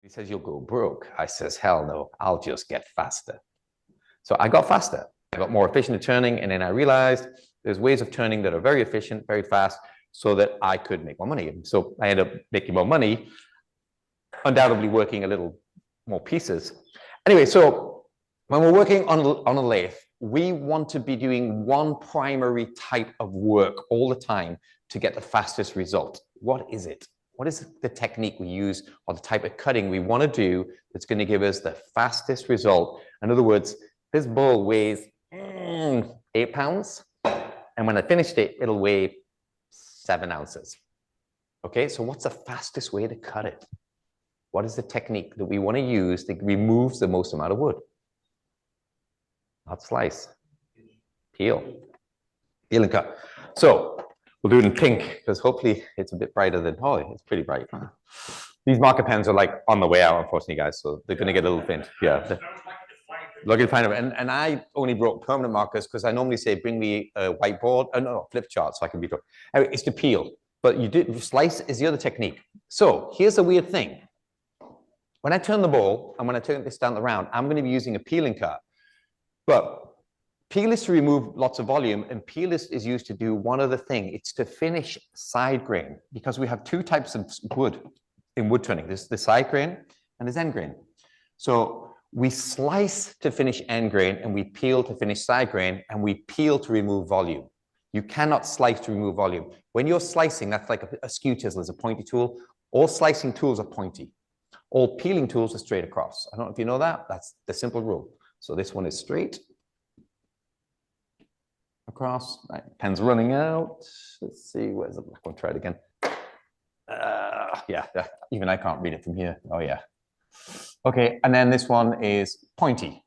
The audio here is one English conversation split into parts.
He says, you'll go broke. I says, hell no, I'll just get faster. So I got faster. I got more efficient at turning. And then I realized there's ways of turning that are very efficient, very fast, so that I could make more money. So I ended up making more money, undoubtedly working a little more pieces. Anyway, so when we're working on a lathe, we want to be doing one primary type of work all the time to get the fastest result. What is it? What is the technique we use or the type of cutting we want to do that's going to give us the fastest result? In other words, this bowl weighs 8 pounds, and when I finished it, it'll weigh 7 ounces. Okay, so what's the fastest way to cut it? What is the technique that we want to use that removes the most amount of wood? Not slice, peel and cut. So we'll do it in pink because hopefully it's a bit brighter than Holly. It's pretty bright. These marker pens are like on the way out, unfortunately, guys. So they're going to get a little faint. Yeah. Lucky to find them. And I only brought permanent markers because I normally say, bring me a whiteboard, no, flip chart so I can be. Anyway, it's to peel. But you do slice is the other technique. So here's the weird thing. When I turn the bowl and when I turn this down the round, I'm going to be using a peeling cut. But peel is to remove lots of volume, and peel is used to do one other thing. It's to finish side grain, because we have two types of wood in wood turning. There's the side grain and there's end grain. So we slice to finish end grain and we peel to finish side grain, and we peel to remove volume. You cannot slice to remove volume. When you're slicing, that's like a skew chisel is a pointy tool. All slicing tools are pointy. All peeling tools are straight across. I don't know if you know that. That's the simple rule. So this one is straight across. Right. Pen's running out. Let's see, where's the black one? Try it again. Yeah, even I can't read it from here. Oh yeah. Okay, and then this one is pointy.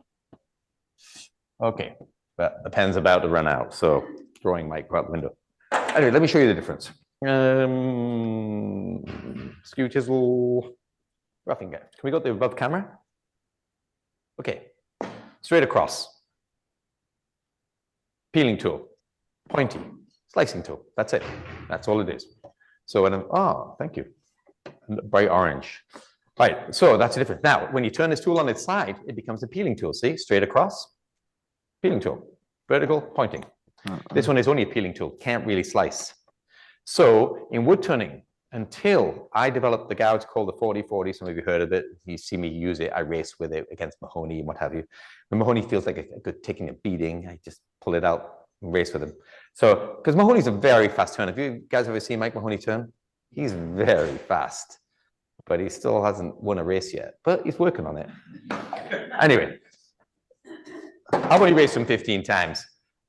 Okay, but the pen's about to run out, so drawing might go out the window. Anyway, let me show you the difference. Skew chisel, roughing it. Can we go to above camera? Okay, straight across. Peeling tool, pointy, slicing tool. That's it. That's all it is. So when thank you. Bright orange. Right, so that's the difference. Now, when you turn this tool on its side, it becomes a peeling tool. See, straight across, peeling tool, vertical, pointing. This one is only a peeling tool, can't really slice. So in wood turning, until I developed the gouge called the 40-40, some of you heard of it, you see me use it, I race with it against mahoney and what have you. When mahoney feels like a good taking a beating, I just pull it out and race with him. So, because mahoney's a very fast turn. Have you guys ever seen Mike Mahoney turn? He's very fast, but he still hasn't won a race yet, but he's working on it. Anyway, I've only raced him 15 times.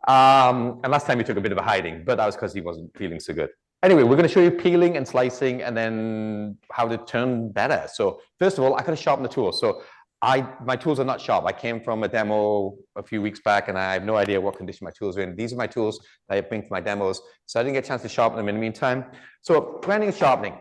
And last time he took a bit of a hiding, but that was because he wasn't feeling so good. Anyway, we're going to show you peeling and slicing and then how to turn better. So first of all, I got to sharpen the tools. So my tools are not sharp. I came from a demo a few weeks back and I have no idea what condition my tools are in. These are my tools that I bring for my demos. So I didn't get a chance to sharpen them in the meantime. So grinding and sharpening,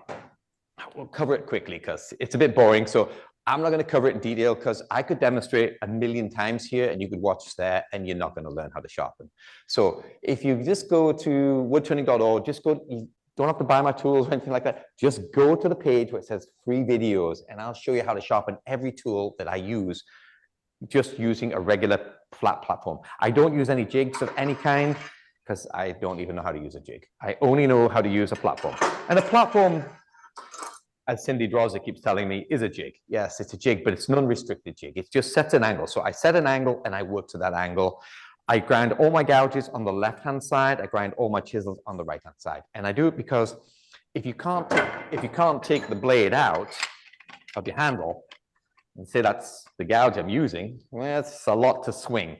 we'll cover it quickly because it's a bit boring. So I'm not going to cover it in detail because I could demonstrate 1,000,000 times here and you could watch there and you're not going to learn how to sharpen. So if you just go to woodturning.org, just go, you don't have to buy my tools or anything like that. Just go to the page where it says free videos and I'll show you how to sharpen every tool that I use just using a regular flat platform. I don't use any jigs of any kind because I don't even know how to use a jig. I only know how to use a platform. And a platform, as Cindy Drawser keeps telling me, is a jig. Yes, it's a jig, but it's an unrestricted jig. It just sets an angle. So I set an angle and I work to that angle. I grind all my gouges on the left-hand side. I grind all my chisels on the right-hand side. And I do it because if you can't take the blade out of your handle and say that's the gouge I'm using, well, it's a lot to swing.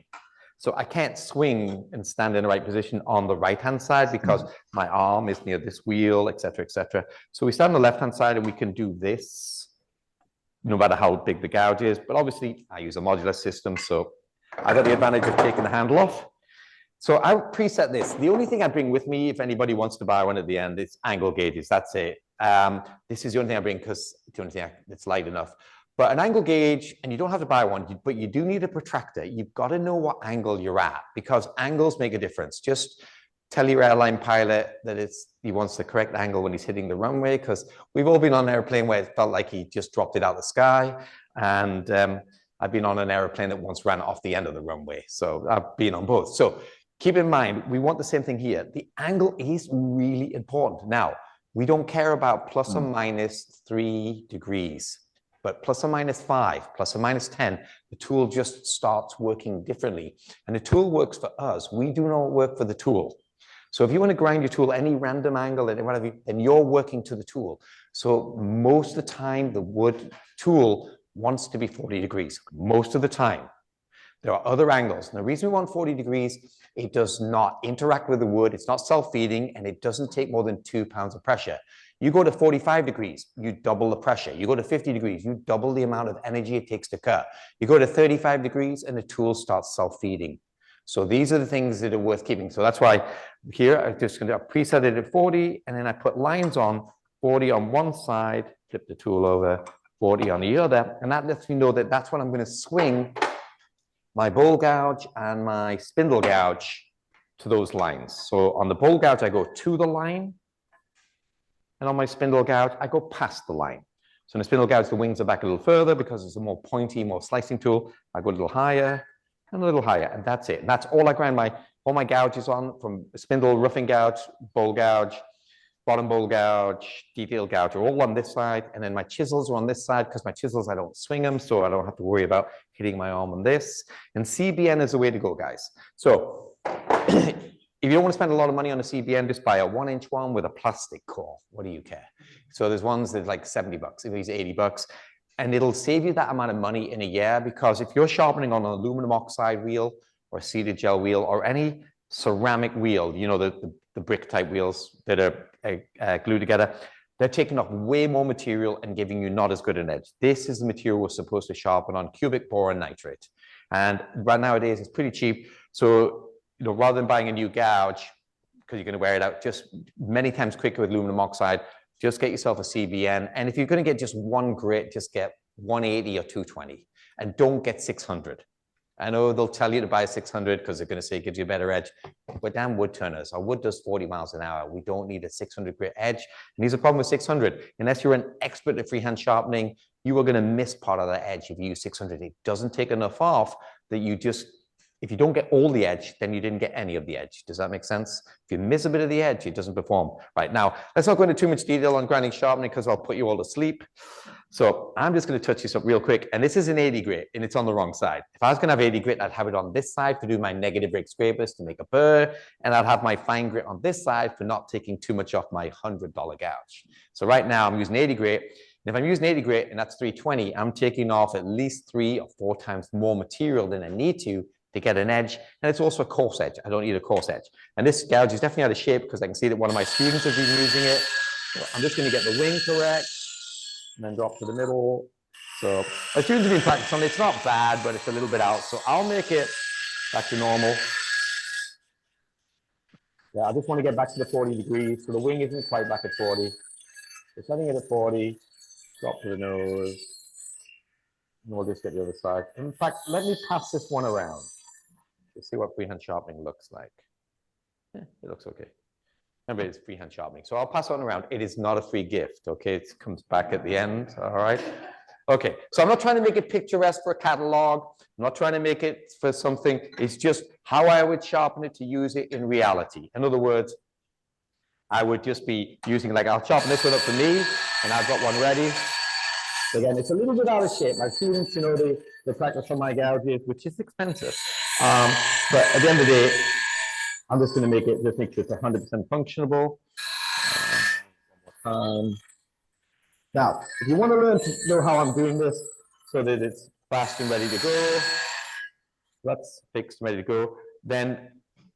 So I can't swing and stand in the right position on the right-hand side because my arm is near this wheel, et cetera, et cetera. So we stand on the left-hand side and we can do this no matter how big the gouge is. But obviously, I use a modular system, so I got the advantage of taking the handle off. So I preset this. The only thing I bring with me, if anybody wants to buy one at the end, is angle gauges. That's it. This is the only thing I bring because it's the only thing that's light enough. But an angle gauge, and you don't have to buy one, but you do need a protractor. You've got to know what angle you're at because angles make a difference. Just tell your airline pilot that he wants the correct angle when he's hitting the runway, because we've all been on an airplane where it felt like he just dropped it out of the sky. And I've been on an airplane that once ran off the end of the runway. So I've been on both. So keep in mind, we want the same thing here. The angle is really important. Now, we don't care about plus or minus 3 degrees, but plus or minus 5, plus or minus 10, the tool just starts working differently. And the tool works for us. We do not work for the tool. So if you want to grind your tool any random angle and whatever, then you're working to the tool. So most of the time, the wood tool wants to be 40 degrees, most of the time. There are other angles. And the reason we want 40 degrees, it does not interact with the wood, it's not self-feeding, and it doesn't take more than 2 pounds of pressure. You go to 45 degrees, you double the pressure. You go to 50 degrees, you double the amount of energy it takes to cut. You go to 35 degrees and the tool starts self-feeding. So these are the things that are worth keeping. So that's why here I'm just going to preset it at 40, and then I put lines on 40 on one side, flip the tool over, 40 on the other, and that lets me know that that's what I'm going to swing my bowl gouge and my spindle gouge to those lines. So on the bowl gouge, I go to the line, and on my spindle gouge, I go past the line. So in the spindle gouge, the wings are back a little further because it's a more pointy, more slicing tool. I go a little higher and a little higher, and that's it. And that's all I grind all my gouges on, from spindle, roughing gouge, bowl gouge, bottom bowl gouge, detail gouge are all on this side, and then my chisels are on this side, because my chisels, I don't swing them, so I don't have to worry about hitting my arm on this. And CBN is the way to go, guys. So if you don't want to spend a lot of money on a CBN, just buy a 1-inch one with a plastic core. What do you care? So there's ones that are like 70 bucks, these are 80 bucks. And it'll save you that amount of money in a year, because if you're sharpening on an aluminum oxide wheel or a seated gel wheel or any ceramic wheel, you know, the brick type wheels that are glued together, they're taking off way more material and giving you not as good an edge. This is the material we're supposed to sharpen on, cubic boron nitrate. And right nowadays it's pretty cheap. So, you know, rather than buying a new gouge, because you're going to wear it out, just many times quicker with aluminum oxide, just get yourself a CBN. And if you're going to get just one grit, just get 180 or 220, and don't get 600. I know they'll tell you to buy 600 because they're going to say it gives you a better edge. We're damn wood turners. Our wood does 40 miles an hour. We don't need a 600 grit edge. And here's the problem with 600. Unless you're an expert at freehand sharpening, you are going to miss part of that edge if you use 600. It doesn't take enough off that you just, if you don't get all the edge, then you didn't get any of the edge. Does that make sense? If you miss a bit of the edge, it doesn't perform. Right, now, let's not go into too much detail on grinding sharpening because I'll put you all to sleep. So I'm just going to touch this up real quick. And this is an 80 grit, and it's on the wrong side. If I was going to have 80 grit, I'd have it on this side for doing my negative rake scrapers to make a burr. And I'd have my fine grit on this side for not taking too much off my $100 gouge. So right now I'm using 80 grit. And if I'm using 80 grit and that's 320, I'm taking off at least 3 or 4 times more material than I need to get an edge. And it's also a coarse edge. I don't need a coarse edge. And this gouge is definitely out of shape because I can see that one of my students has been using it. So I'm just going to get the wing correct and then drop to the middle. So my students have been practicing on it. It's not bad, but it's a little bit out. So I'll make it back to normal. Yeah, I just want to get back to the 40 degrees. So the wing isn't quite back at 40. So setting it at 40, drop to the nose. And we'll just get the other side. In fact, let me pass this one around. Let's see what freehand sharpening looks like. Yeah, it looks okay. Remember, it's freehand sharpening. So I'll pass on around. It is not a free gift, okay? It comes back at the end, all right? Okay, so I'm not trying to make it picturesque for a catalog. I'm not trying to make it for something. It's just how I would sharpen it to use it in reality. In other words, I would just be using, like, I'll sharpen this one up for me, and I've got one ready. Again, it's a little bit out of shape. My students, you know, they practice on my gouges, which is expensive. But at the end of the day, I'm just going to make sure it's 100% functionable. Now, if you want to learn to know how I'm doing this so that it's fast and ready to go, that's fixed and ready to go, then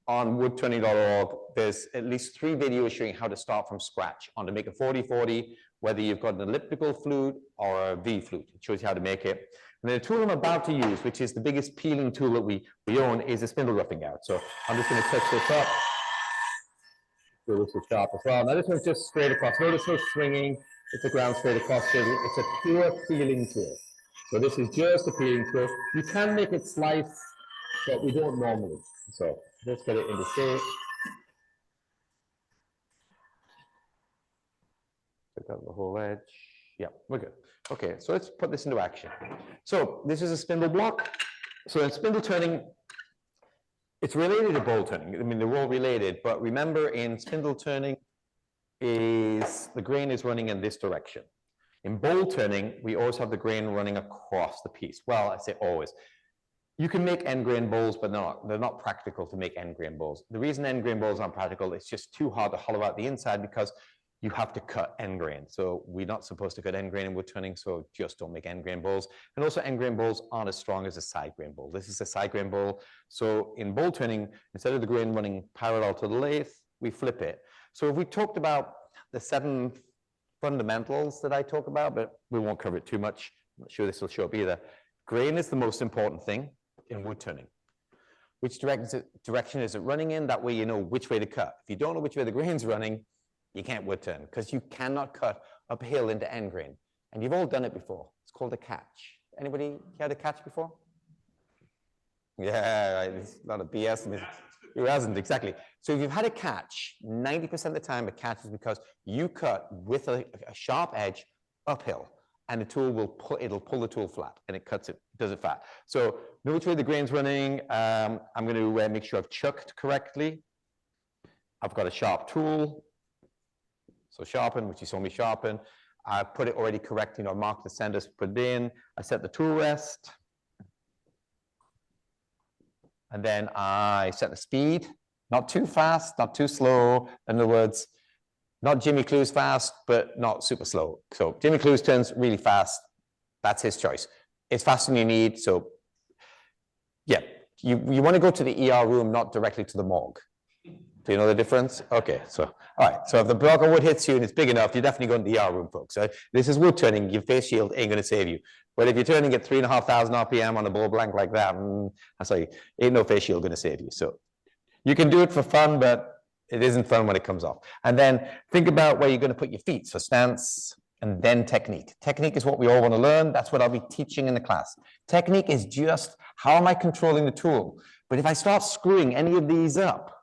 on woodturning.org, there's at least 3 videos showing how to start from scratch on to make a 40-40, whether you've got an elliptical flute or a V flute. It shows you how to make it. And the tool I'm about to use, which is the biggest peeling tool that we own, is a spindle roughing out. So I'm just going to touch this up. So this is sharp as well. Now this one's just straight across. Notice no swinging. It's a ground straight across. It's a pure peeling tool. So this is just a peeling tool. You can make it slice, but we don't normally. So just get it into shape. got the whole edge. Yeah, we're good. Okay, so let's put this into action. So this is a spindle block. So in spindle turning, it's related to bowl turning. I mean, they're all related, but remember in spindle turning the grain is running in this direction. In bowl turning, we always have the grain running across the piece. Well, I say always. You can make end grain bowls, but they're not practical to make end grain bowls. The reason end grain bowls aren't practical, it's just too hard to hollow out the inside because you have to cut end grain. So we're not supposed to cut end grain in wood turning, so just don't make end grain bowls. And also end grain bowls aren't as strong as a side grain bowl. This is a side grain bowl. So in bowl turning, instead of the grain running parallel to the lathe, we flip it. So if we talked about the 7 fundamentals that I talk about, but we won't cover it too much. I'm not sure this will show up either. Grain is the most important thing in wood turning. Which direction is it running in? That way you know which way to cut. If you don't know which way the grain's running, you can't wood turn because you cannot cut uphill into end grain. And you've all done it before. It's called a catch. Anybody had a catch before? Yeah, right. It's not a BS. It hasn't, exactly. So if you've had a catch, 90% of the time a catch is because you cut with a sharp edge uphill and the tool will pull the tool flat and it cuts it, does it flat. So know which way the grain's running. I'm going to make sure I've chucked correctly. I've got a sharp tool. So sharpen, which you saw me sharpen. I put it already correct, you know, mark the centers, put it in. I set the tool rest. And then I set the speed, not too fast, not too slow. In other words, not Jimmy Clues fast, but not super slow. So Jimmy Clues turns really fast. That's his choice. It's faster than you need. So yeah, you want to go to the ER room, not directly to the morgue. Do you know the difference? Okay, so all right. So if the block of wood hits you and it's big enough, you're definitely going to the ER room, folks. So this is wood turning. Your face shield ain't going to save you. But if you're turning at 3,500 RPM on a ball blank like that, I say, ain't no face shield going to save you. So you can do it for fun, but it isn't fun when it comes off. And then think about where you're going to put your feet. So stance and then technique. Technique is what we all want to learn. That's what I'll be teaching in the class. Technique is just how am I controlling the tool? But if I start screwing any of these up,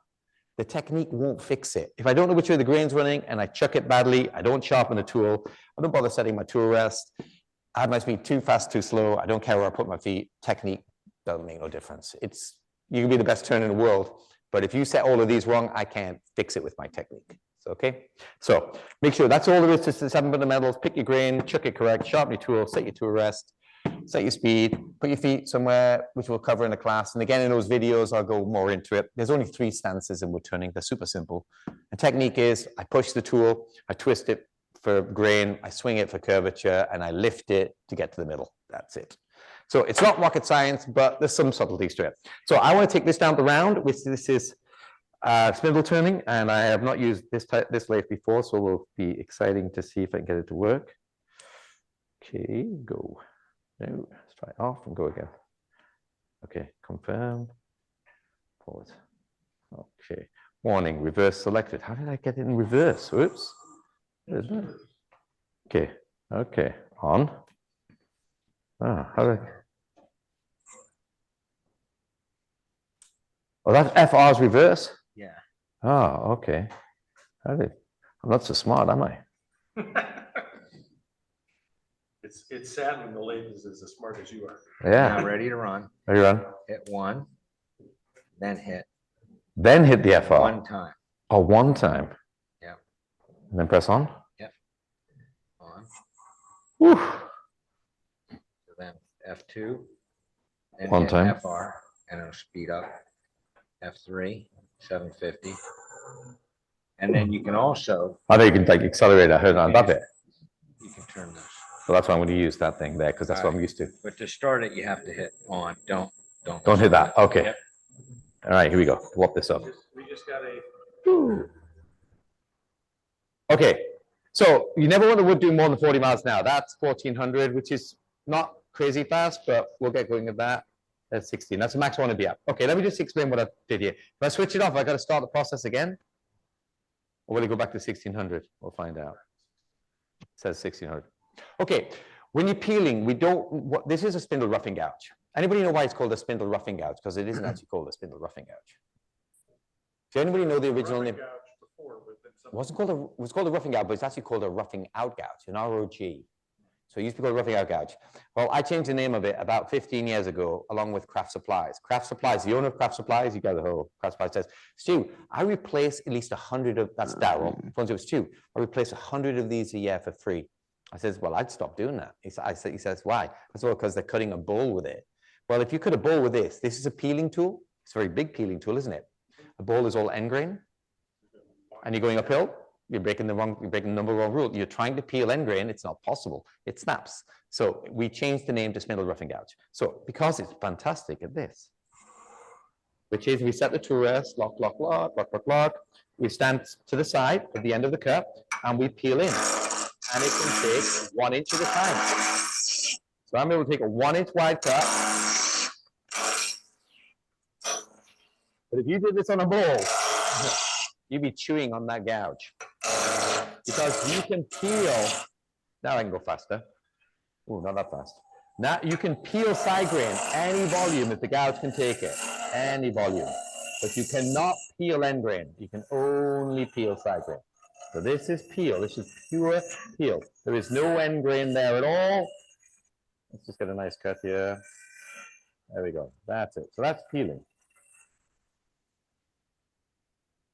the technique won't fix it. If I don't know which way the grain's running and I chuck it badly, I don't sharpen the tool, I don't bother setting my tool rest, I have my speed too fast, too slow, I don't care where I put my feet, technique doesn't make no difference. You can be the best turner in the world, but if you set all of these wrong, I can't fix it with my technique. So, okay? So make sure that's all there is to the 7 fundamentals. Pick your grain, chuck it correct, sharpen your tool, set your tool rest, set your speed, put your feet somewhere, which we'll cover in the class. And again, in those videos, I'll go more into it. There's only 3 stances in wood turning. They're super simple. The technique is I push the tool, I twist it for grain, I swing it for curvature, and I lift it to get to the middle. That's it. So it's not rocket science, but there's some subtleties to it. So I want to take this down the round, which this is spindle turning, and I have not used this lathe before, so it will be exciting to see if I can get it to work. Okay, go. No, let's try it off and go again. Okay, confirm. Pause. Okay. Warning, reverse selected. How did I get it in reverse? Oops. Okay, okay, on. Ah, how did I... Oh, that's FR's reverse? Yeah. Oh, okay. How did... I'm not so smart, am I? It's sad when the lathe is as smart as you are. Yeah. Now ready to run. Ready to run? Hit 1, then hit Then hit the FR. 1 time. Oh, 1 time. Yeah. And then press on? Yep. On. Whew. So then F2. Then 1 hit time. FR and it'll speed up. F3, 750. And then you can also. I know you can like accelerate. I heard on that bit. You can turn this. So that's why I'm going to use that thing there because that's what I'm used to. But to start it, you have to hit on. Don't hit that. Okay. Yep. All right, here we go. Whop this up. We just got a. Woo. Okay, so you never want the wood doing more than 40 miles an hour. That's 1400, which is not crazy fast, but we'll get going at that. That's 16. That's the max I want to be at. Okay, let me just explain what I did here. If I switch it off, I got to start the process again. Or will it go back to 1600? We'll find out. It says 1600. Okay, when you're peeling, this is a spindle roughing gouge. Anybody know why it's called a spindle roughing gouge? Because it isn't actually called a spindle roughing gouge. Does anybody know the original name? Gouge before with the It was called a roughing gouge, but it's actually called a roughing out gouge, an ROG. So it used to be called roughing out gouge. Well, I changed the name of it about 15 years ago, along with Craft Supplies. Craft Supplies, the owner of Craft Supplies, you got the whole Craft Supplies says, Stu, I replace at least 100 of, that's Daryl, phones it, Stu, I replace 100 of these a year for free. I says, well, I'd stop doing that. He says, why? I said, well, because they're cutting a bowl with it. Well, if you cut a bowl with this is a peeling tool. It's a very big peeling tool, isn't it? A bowl is all end grain, and you're going uphill. You're breaking the number one rule. You're trying to peel end grain. It's not possible. It snaps. So we changed the name to spindle roughing gouge. So because it's fantastic at this, which is we set the tool rest, lock, lock, lock, lock, lock, lock. We stand to the side at the end of the cut, and we peel in. And it can take 1 inch at a time. So I'm able to take a 1 inch wide cut. But if you did this on a bowl, you'd be chewing on that gouge. Because you can peel, now I can go faster. Oh, not that fast. Now you can peel side grain, any volume if the gouge can take it, any volume. But you cannot peel end grain. You can only peel side grain. So this is peel, this is pure peel. There is no end grain there at all. Let's just get a nice cut here. There we go, that's it. So that's peeling.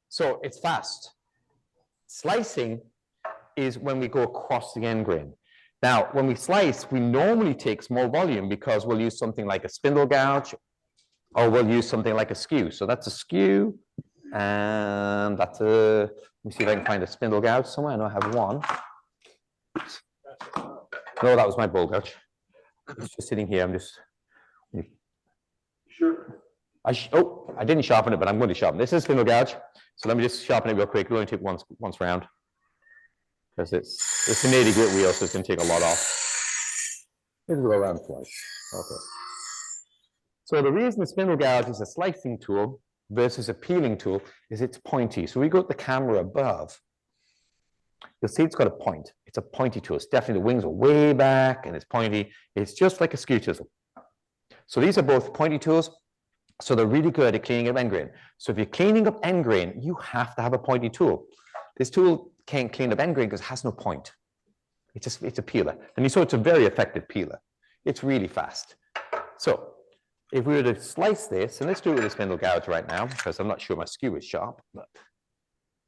So it's fast. Slicing is when we go across the end grain. Now, when we slice, we normally take small volume because we'll use something like a spindle gouge, or we'll use something like a skew. So that's a skew, and that's a, let me see if I can find a spindle gouge somewhere. I know I have one. No, that was my bowl gouge. It's just sitting here. I'm just. Sure. I didn't sharpen it, but I'm going to sharpen. This is spindle gouge. So let me just sharpen it real quick. It'll only take once round. Because it's an 80 grit wheel, so it's going to take a lot off. It'll go around twice. Okay. So the reason the spindle gouge is a slicing tool versus a peeling tool is it's pointy. So we go to the camera above. You'll see it's got a point. It's a pointy tool. It's definitely, the wings are way back and it's pointy. It's just like a skew chisel. So these are both pointy tools. So they're really good at cleaning up end grain. So if you're cleaning up end grain, you have to have a pointy tool. This tool can't clean up end grain because it has no point. It's a peeler. And you saw it's a very effective peeler. It's really fast. So if we were to slice this, and let's do it with a spindle gouge right now, because I'm not sure my skew is sharp,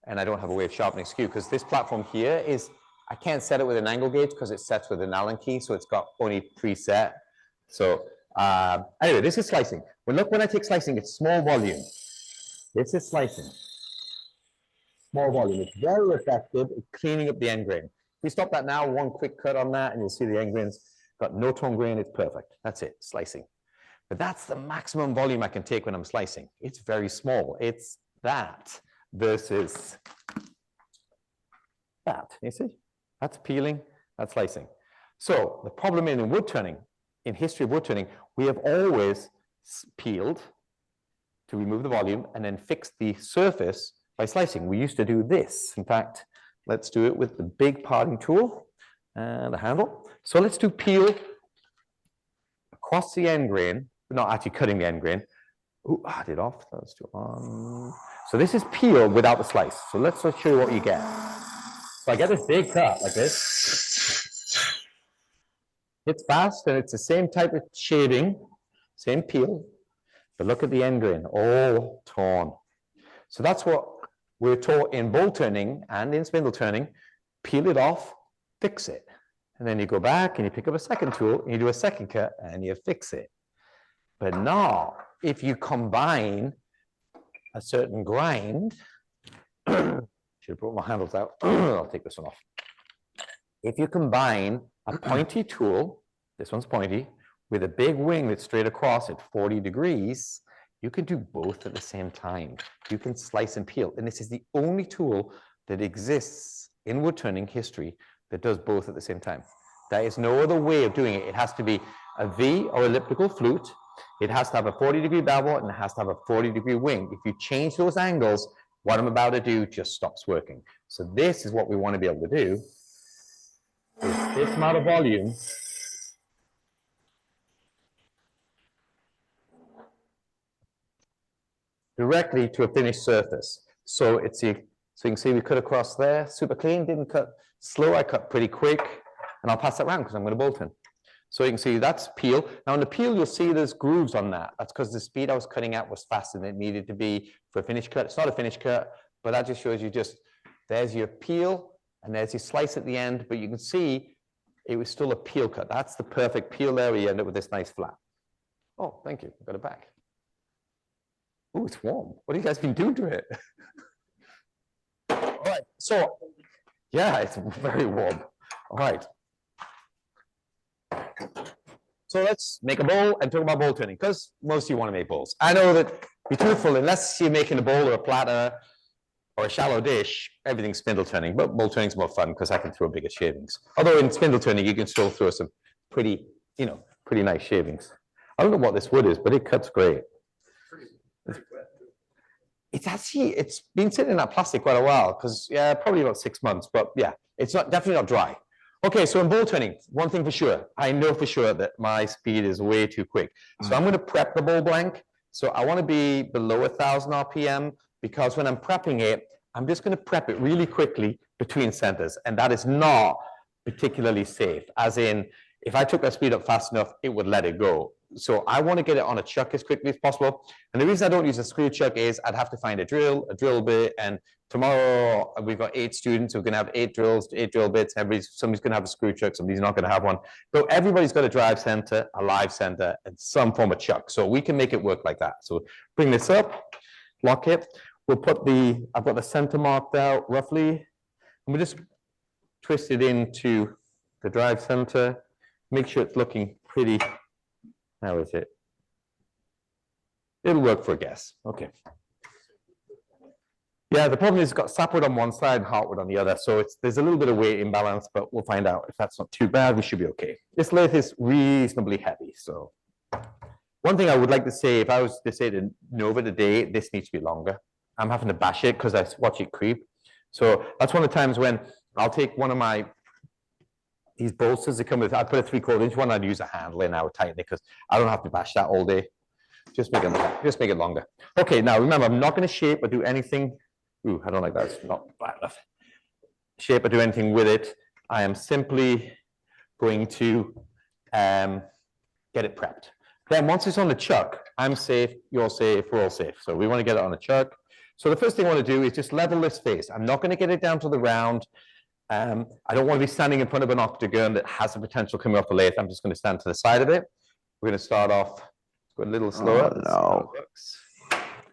and I don't have a way of sharpening skew, because this platform here is, I can't set it with an angle gauge because it sets with an Allen key, so it's got only preset. So anyway, this is slicing. Well, look, when I take slicing, it's small volume. This is slicing. Small volume. It's very effective at cleaning up the end grain. If we stop that now, one quick cut on that, and you'll see the end grain's got no tone grain. It's perfect. That's it, slicing. But that's the maximum volume I can take when I'm slicing. It's very small. It's that versus that. You see? That's peeling, that's slicing. So the problem in wood turning, in history of wood turning, we have always peeled to remove the volume and then fixed the surface by slicing. We used to do this. In fact, let's do it with the big parting tool and the handle. So let's do peel across the end grain, not actually cutting the end grain. Ooh, I did off. Let's do on. So this is peel without the slice. So let's show you what you get. So I get this big cut like this. It's fast and it's the same type of shading, same peel. But look at the end grain, all torn. So that's what we're taught in bowl turning and in spindle turning. Peel it off, fix it. And then you go back and you pick up a second tool and you do a second cut and you fix it. But now, if you combine a certain grind, should have brought my handles out. I'll take this one off. If you combine a pointy tool, this one's pointy, with a big wing that's straight across at 40 degrees, you can do both at the same time. You can slice and peel. And this is the only tool that exists in wood turning history that does both at the same time. There is no other way of doing it. It has to be a V or elliptical flute. It has to have a 40-degree bevel and it has to have a 40-degree wing. If you change those angles, what I'm about to do just stops working. So this is what we want to be able to do. Is this amount of volume directly to a finished surface. So it's the So you can see we cut across there, super clean, didn't cut slow, I cut pretty quick, and I'll pass that around because I'm going to bolt in. So you can see that's peel. Now in the peel, you'll see there's grooves on that. That's because the speed I was cutting at was faster than it needed to be for a finish cut. It's not a finish cut, but that just shows you there's your peel and there's your slice at the end, but you can see it was still a peel cut. That's the perfect peel there where you end up with this nice flat. Oh, thank you, got it back. Oh, it's warm. What have you guys been doing to it? All right, so, yeah, it's very warm. All right. So let's make a bowl and talk about bowl turning, because most of you want to make bowls. I know that, be truthful, unless you're making a bowl or a platter or a shallow dish, everything's spindle turning, but bowl turning is more fun because I can throw bigger shavings. Although in spindle turning, you can still throw some pretty nice shavings. I don't know what this wood is, but it cuts great. It's been sitting in that plastic quite a while, because, yeah, probably about 6 months, but yeah, it's definitely not dry. Okay, so in bowl turning, one thing for sure, I know for sure that my speed is way too quick. So I'm going to prep the bowl blank. So I want to be below 1,000 RPM, because when I'm prepping it, I'm just going to prep it really quickly between centers. And that is not particularly safe, as in, if I took that speed up fast enough, it would let it go. So I want to get it on a chuck as quickly as possible. And the reason I don't use a screw chuck is I'd have to find a drill bit, and tomorrow we've got 8 students who are going to have 8 drills, 8 drill bits. Somebody's going to have a screw chuck, somebody's not going to have one. So everybody's got a drive center, a live center, and some form of chuck. So we can make it work like that. So bring this up, lock it. I've got the center marked out roughly, and we'll just twist it into the drive center. Make sure it's looking pretty. How is it? It'll work for a guess. Okay. Yeah, the problem is it's got sapwood on one side and heartwood on the other. So there's a little bit of weight imbalance, but we'll find out. If that's not too bad, we should be okay. This lathe is reasonably heavy. So one thing I would like to say, if I was to say to Nova today, this needs to be longer. I'm having to bash it because I watch it creep. So that's one of the times when I'll take one of these bolsters that come with, I put a 3/4 inch one, I'd use a handle and I would tighten it because I don't have to bash that all day. Just make it longer. Okay, now remember, I'm not going to shape or do anything. Ooh, I don't like that. It's not bad enough. Shape or do anything with it. I am simply going to get it prepped. Then once it's on the chuck, I'm safe, you're safe, we're all safe. So we want to get it on the chuck. So the first thing I want to do is just level this face. I'm not going to get it down to the round. I don't want to be standing in front of an octagon that has the potential coming off the lathe. I'm just going to stand to the side of it. We're going to start off, go a little slower. Oh,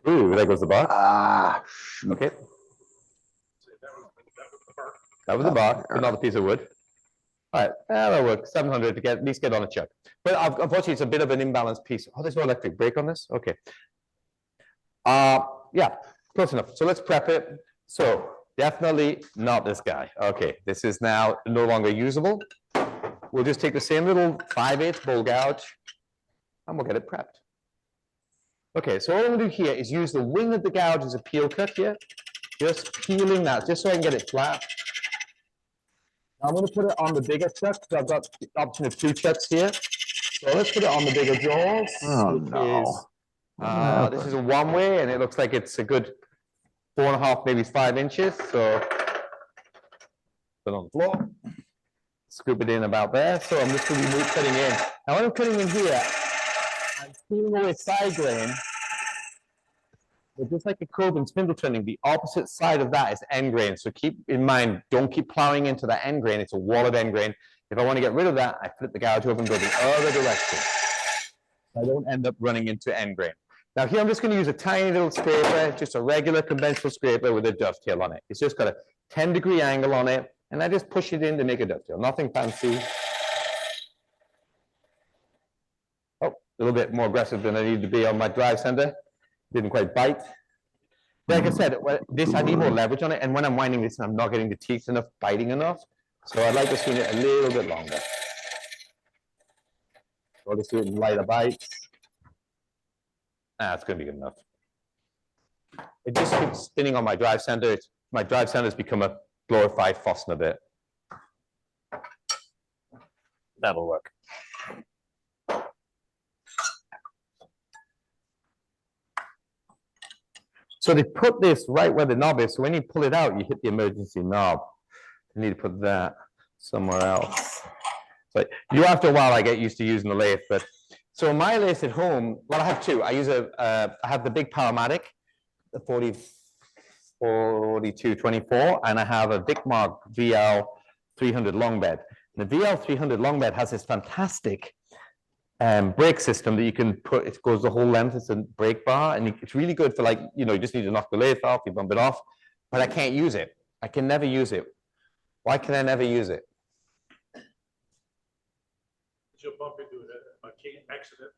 no. Ooh, there goes the bar. Okay. That was the bar, but not the piece of wood. All right, that'll work. 700 to at least get on a chuck. But unfortunately, it's a bit of an imbalanced piece. Oh, there's no electric brake on this? Okay. Yeah, close enough. So let's prep it. So definitely not this guy. Okay, this is now no longer usable. We'll just take the same little 5/8 bowl gouge and we'll get it prepped. Okay, so all I'm gonna do here is use the wing of the gouge as a peel cut here. Just peeling that, just so I can get it flat. I'm gonna put it on the bigger chuck, so I've got the option of 2 chucks here. So let's put it on the bigger jaws. Oh, no. This is a one way and it looks like it's a good 4.5, maybe 5 inches. So put it on the floor, scoop it in about there. So I'm just going to be cutting in. Now when I'm cutting in here, I'm peeling away side grain. But just like a comb and spindle turning, the opposite side of that is end grain. So keep in mind, don't keep plowing into that end grain. It's a wall of end grain. If I want to get rid of that, I flip the gouge over and go the other direction. I don't end up running into end grain. Now here I'm just going to use a tiny little scraper, just a regular conventional scraper with a dovetail on it. It's just got a 10-degree angle on it, and I just push it in to make a dovetail. Nothing fancy. Oh, a little bit more aggressive than I need to be on my drive center. Didn't quite bite. Like I said, I need more leverage on it, and when I'm winding this, I'm not getting the teeth enough, biting enough. So I'd like to swing it a little bit longer. So I'll just do it in lighter bites. It's going to be good enough. It just keeps spinning on my drive center. My drive center has become a glorified Fosner bit. That'll work. So they put this right where the knob is. So when you pull it out, you hit the emergency knob. You need to put that somewhere else. But you after a while, I get used to using the lathe. But so my lathe at home, well, I have two. I use I have the big Powermatic, the 4224, and I have a Vicmark VL 300 long bed. The VL 300 long bed has this fantastic brake system that you can put, it goes the whole length, it's a brake bar, and it's really good for, like, you know, you just need to knock the lathe off, you bump it off, but I can't use it. I can never use it. Why can I never use it? You'll bump into it, accident.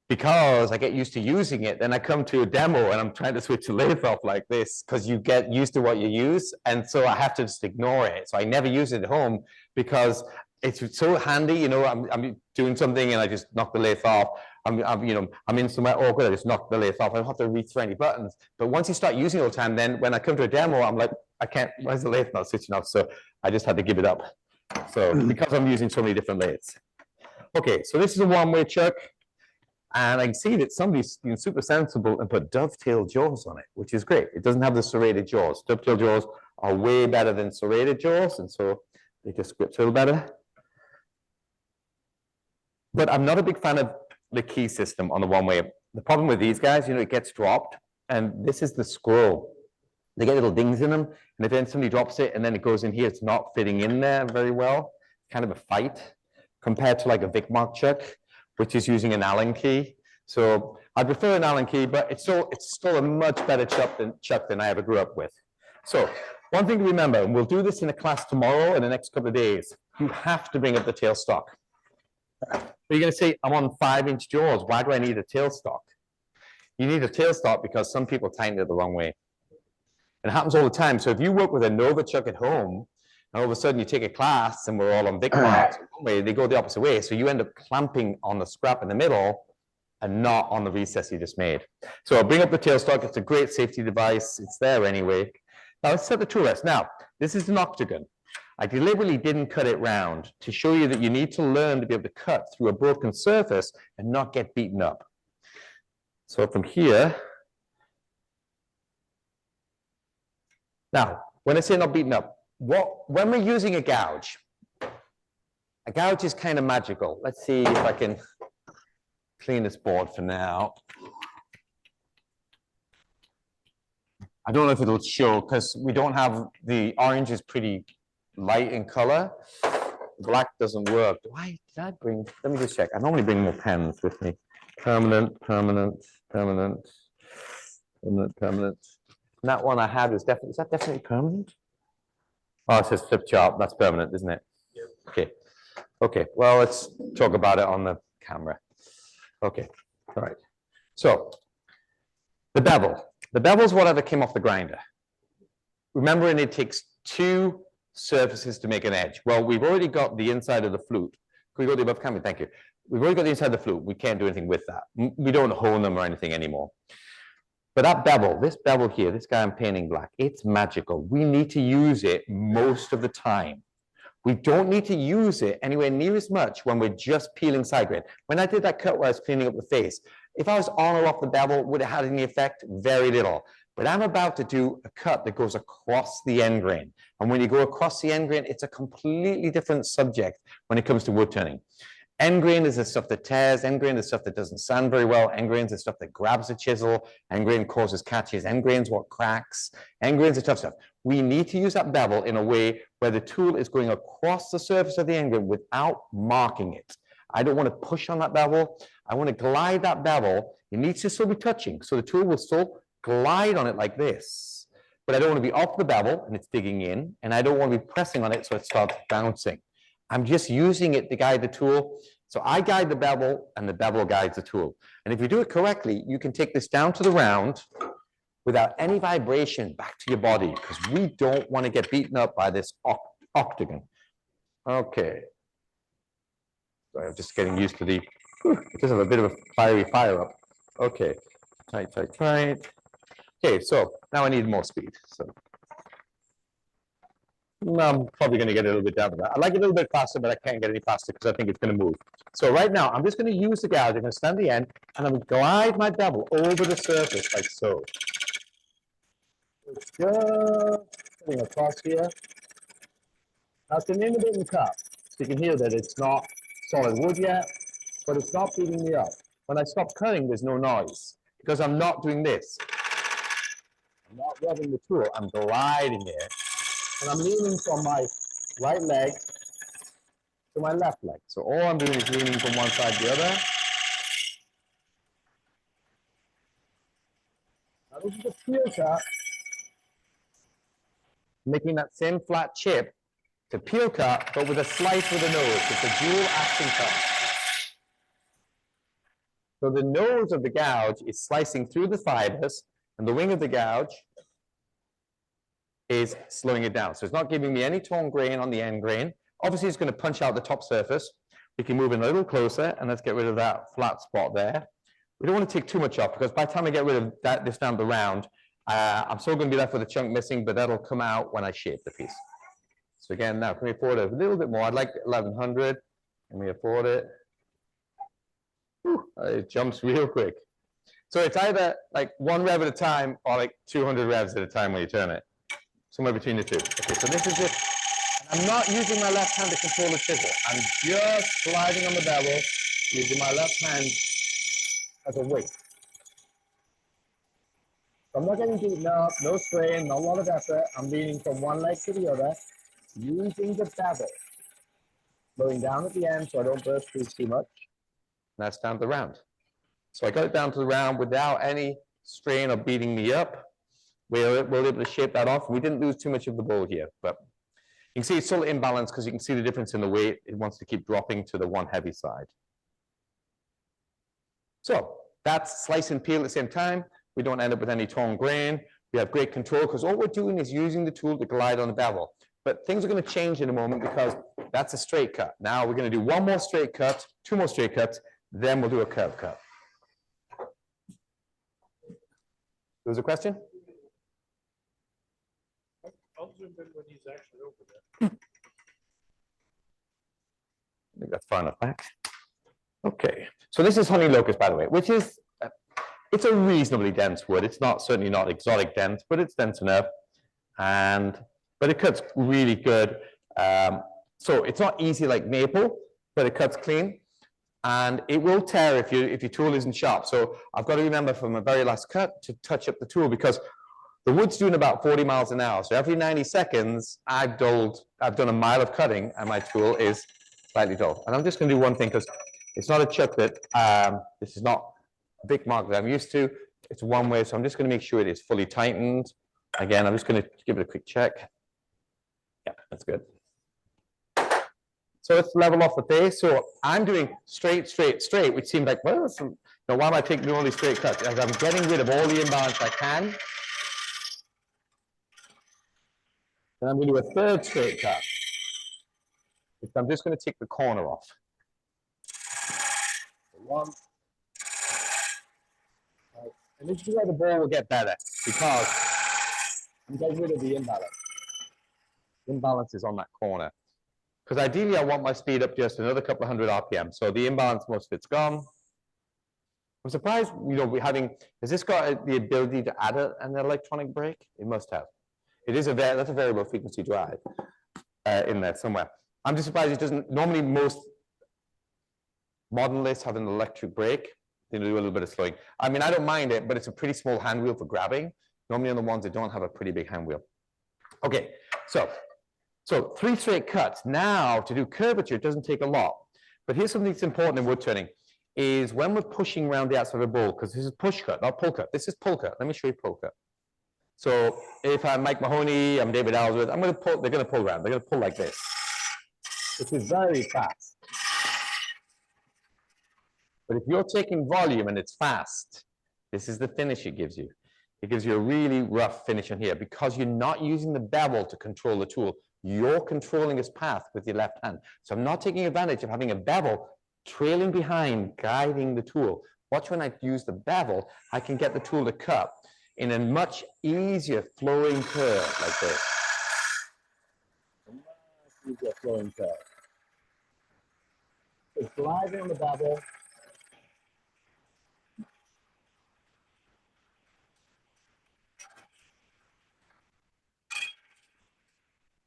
Because I get used to using it, then I come to a demo and I'm trying to switch the lathe off like this, because you get used to what you use, and so I have to just ignore it. So I never use it at home because it's so handy. You know, I'm doing something and I just knock the lathe off. I'm in somewhere awkward, I just knock the lathe off. I don't have to reach through any buttons. But once you start using it all the time, then when I come to a demo, I'm like, I can't. Why is the lathe not switching off? So I just had to give it up. So because I'm using so many different lathes. Okay, so this is a one-way chuck. And I can see that somebody's been super sensible and put dovetail jaws on it, which is great. It doesn't have the serrated jaws. Dovetail jaws are way better than serrated jaws, and so they just grip a little better. But I'm not a big fan of the key system on the one-way. The problem with these guys, you know, it gets dropped, and this is the scroll. They get little dings in them, and if then somebody drops it and then it goes in here, it's not fitting in there very well. Kind of a fight compared to like a Vicmark chuck, which is using an Allen key. So I prefer an Allen key, but it's still a much better chuck than I ever grew up with. So one thing to remember, and we'll do this in a class tomorrow in the next couple of days, you have to bring up the tailstock. You're going to say, I'm on 5-inch jaws. Why do I need a tailstock? You need a tailstock because some people tighten it the wrong way. It happens all the time. So if you work with a Nova chuck at home, and all of a sudden you take a class and we're all on Vicmarks, they go the opposite way. So you end up clamping on the scrap in the middle and not on the recess you just made. So I'll bring up the tailstock. It's a great safety device. It's there anyway. Now let's set the tool rest. Now, this is an octagon. I deliberately didn't cut it round to show you that you need to learn to be able to cut through a broken surface and not get beaten up. So from here, now, when I say not beaten up, when we're using a gouge is kind of magical. Let's see if I can clean this board for now. I don't know if it'll show because we don't have, the orange is pretty light in color. Black doesn't work. Why did I bring, let me just check. I normally bring more pens with me. Permanent, permanent, permanent, permanent, permanent. And that one I had was definitely, is that definitely permanent? Oh, it says flip chart. That's permanent, isn't it? Yep. Okay. Okay. Well, let's talk about it on the camera. Okay. All right. So the bevel. The bevel is whatever came off the grinder. Remember, and it takes two surfaces to make an edge. Well, we've already got the inside of the flute. Can we go to the above camera? Thank you. We've already got the inside of the flute. We can't do anything with that. We don't hone them or anything anymore. But that bevel, this bevel here, this guy I'm painting black, it's magical. We need to use it most of the time. We don't need to use it anywhere near as much when we're just peeling side grain. When I did that cut where I was cleaning up the face, if I was on or off the bevel, would it have any effect? Very little. But I'm about to do a cut that goes across the end grain. And when you go across the end grain, it's a completely different subject when it comes to wood turning. End grain is the stuff that tears, end grain is stuff that doesn't sand very well, end grain is the stuff that grabs the chisel, end grain causes catches, end grain is what cracks, end grain is the tough stuff. We need to use that bevel in a way where the tool is going across the surface of the end grain without marking it. I don't want to push on that bevel. I want to glide that bevel. It needs to still be touching, so the tool will still glide on it like this. But I don't want to be off the bevel and it's digging in, and I don't want to be pressing on it so it starts bouncing. I'm just using it to guide the tool. So I guide the bevel and the bevel guides the tool. And if you do it correctly, you can take this down to the round without any vibration back to your body, because we don't want to get beaten up by this octagon. Okay. Sorry, I'm just getting used to the, just have a bit of a fiery fire up. Okay, tight, tight, tight. Okay, so now I need more speed. So I'm probably going to get a little bit down to that. I like it a little bit faster, but I can't get any faster because I think it's going to move. So right now, I'm just going to use the gouge. I'm going to stand the end, and I'm going to glide my bevel over the surface like so. It's just coming across here. Now it's in a bit in the cup. So you can hear that it's not solid wood yet, but it's not beating me up. When I stop cutting, there's no noise because I'm not doing this. I'm not rubbing the tool, I'm gliding it. And I'm leaning from my right leg to my left leg. So all I'm doing is leaning from one side to the other. Now this is a peel cut, making that same flat chip to peel cut, but with a slice with the nose. It's a dual action cut. So the nose of the gouge is slicing through the fibers, and the wing of the gouge is slowing it down. So it's not giving me any torn grain on the end grain. Obviously, it's going to punch out the top surface. We can move in a little closer, and let's get rid of that flat spot there. We don't want to take too much off, because by the time I get rid of this down the round, I'm still going to be left with a chunk missing, but that'll come out when I shape the piece. So again, now can we afford it a little bit more? I'd like 1100. Can we afford it? Whew, it jumps real quick. So it's either like 1 rev at a time or like 200 revs at a time when you turn it. Somewhere between the two. Okay, so this is it. And I'm not using my left hand to control the chisel. I'm just sliding on the bevel, using my left hand as a weight. So I'm not getting beaten up, no strain, not a lot of effort. I'm leaning from one leg to the other, using the bevel. Slowing down at the end so I don't burst through too much. And that's down to the round. So I got it down to the round without any strain or beating me up. We're able to shape that off. We didn't lose too much of the bowl here, but you can see it's still imbalanced because you can see the difference in the weight. It wants to keep dropping to the one heavy side. So that's slice and peel at the same time. We don't end up with any torn grain. We have great control because all we're doing is using the tool to glide on the bevel. But things are going to change in a moment because that's a straight cut. Now we're going to do one more straight cut, 2 more straight cuts, then we'll do a curve cut. There was a question? I'll zoom in when he's actually over there. I think that's far enough back. Okay, so this is honey locust, by the way, which is, it's a reasonably dense wood. It's not certainly not exotic dense, but it's dense enough, but it cuts really good. So it's not easy like maple, but it cuts clean, and it will tear if your tool isn't sharp. So I've got to remember from my very last cut to touch up the tool because the wood's doing about 40 miles an hour. So every 90 seconds, I've done a mile of cutting, and my tool is slightly dull. And I'm just going to do one thing because it's not a chuck that this is not a big mark that I'm used to. It's one way, so I'm just going to make sure it is fully tightened. Again, I'm just going to give it a quick check. Yeah, that's good. So let's level off the face. So I'm doing straight, straight, straight, which seems like, well, why am I taking all these straight cuts? As I'm getting rid of all the imbalance I can. Then I'm going to do a third straight cut. I'm just going to take the corner off. One. And this is where the ball will get better because I'm getting rid of the imbalance. Imbalance is on that corner. Because ideally I want my speed up just another couple of hundred RPM. So the imbalance, most of it's gone. I'm surprised, has this got the ability to add an electronic brake? It must have. It is that's a variable frequency drive in there somewhere. I'm just surprised it doesn't. Normally most modern lists have an electric brake. They do a little bit of slowing. I mean, I don't mind it, but it's a pretty small hand wheel for grabbing. Normally on the ones that don't have a pretty big hand wheel. Okay, so 3 straight cuts. Now to do curvature, it doesn't take a lot. But here's something that's important in wood turning, is when we're pushing around the outside of a bowl, because this is push cut, not pull cut. This is pull cut. Let me show you pull cut. So if I'm Mike Mahoney, I'm David Ellsworth, they're going to pull around. They're going to pull like this. This is very fast. But if you're taking volume and it's fast, this is the finish it gives you. It gives you a really rough finish on here because you're not using the bevel to control the tool. You're controlling its path with your left hand. So I'm not taking advantage of having a bevel trailing behind, guiding the tool. Watch when I use the bevel, I can get the tool to cut in a much easier flowing curve like this. use your flowing curve. It's driving on the bevel.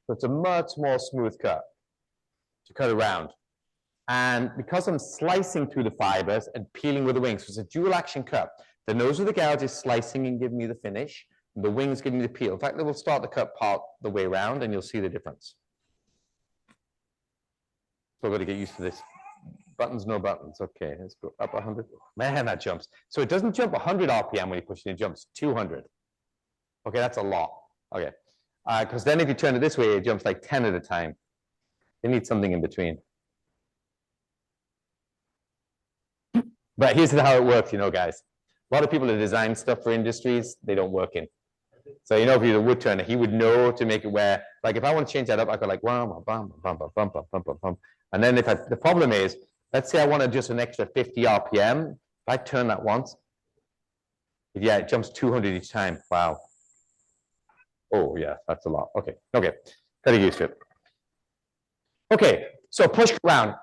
So it's a much more smooth cut to cut around. And because I'm slicing through the fibers and peeling with the wings, so it's a dual action cut. The nose of the gouge is slicing and giving me the finish. And the wings give me the peel. In fact, we'll start the cut part the way around and you'll see the difference. So I've got to get used to this. Buttons, no buttons. Okay, let's go up 100. Man, that jumps. So it doesn't jump 100 RPM when you push it, it jumps 200. Okay, that's a lot. Okay, because then if you turn it this way, it jumps like 10 at a time. You need something in between. But here's how it works, you know, guys. A lot of people that design stuff for industries, they don't work in. So, you know, if you're a wood turner, he would know to make it where, like, if I want to change that up, I go like, bum, bum, bum, bum, bum, bum, bum, bum, bum. And then the problem is, let's say I want to just an extra 50 RPM. If I turn that once, yeah, it jumps 200 each time. Wow. Oh, yeah, that's a lot. Okay, okay, gotta get used to it. Okay, so push around.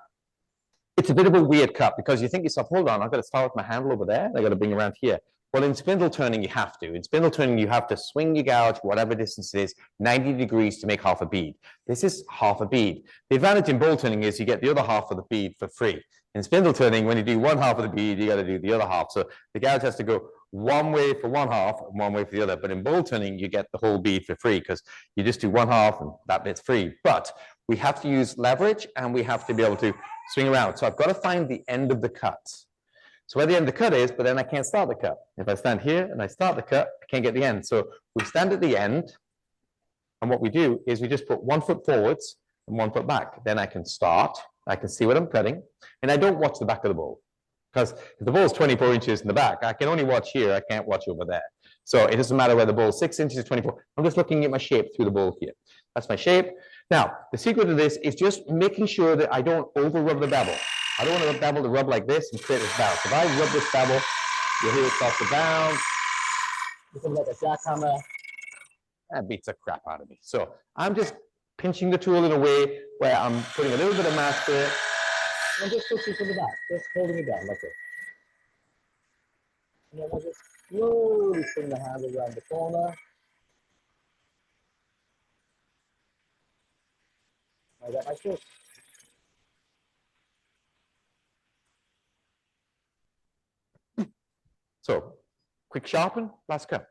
It's a bit of a weird cut because you think yourself, hold on, I've got to start with my handle over there. I got to bring around here. Well, in spindle turning, you have to. In spindle turning, you have to swing your gouge, whatever distance it is, 90 degrees to make half a bead. This is half a bead. The advantage in bowl turning is you get the other half of the bead for free. In spindle turning, when you do one half of the bead, you got to do the other half. So the gouge has to go one way for one half and one way for the other. But in bowl turning, you get the whole bead for free because you just do one half and that bit's free. But we have to use leverage and we have to be able to swing around. So I've got to find the end of the cut. So where the end of the cut is, but then I can't start the cut. If I stand here and I start the cut, I can't get the end. So we stand at the end, and what we do is we just put 1 foot forwards and 1 foot back. Then I can start, I can see what I'm cutting, and I don't watch the back of the bowl. Because if the bowl is 24 inches in the back, I can only watch here, I can't watch over there. So it doesn't matter whether the bowl is 6 inches or 24. I'm just looking at my shape through the bowl here. That's my shape. Now, the secret of this is just making sure that I don't over rub the bevel. I don't want the bevel to rub like this and create this bounce. If I rub this bevel, you'll hear it start to bounce. Looking like a jackhammer. That beats the crap out of me. So I'm just pinching the tool in a way where I'm putting a little bit of mass to it. And just push it to the back, just holding it down like this. And then I just slowly swing the handle around the corner. I got my switch. So quick sharpen, last cut.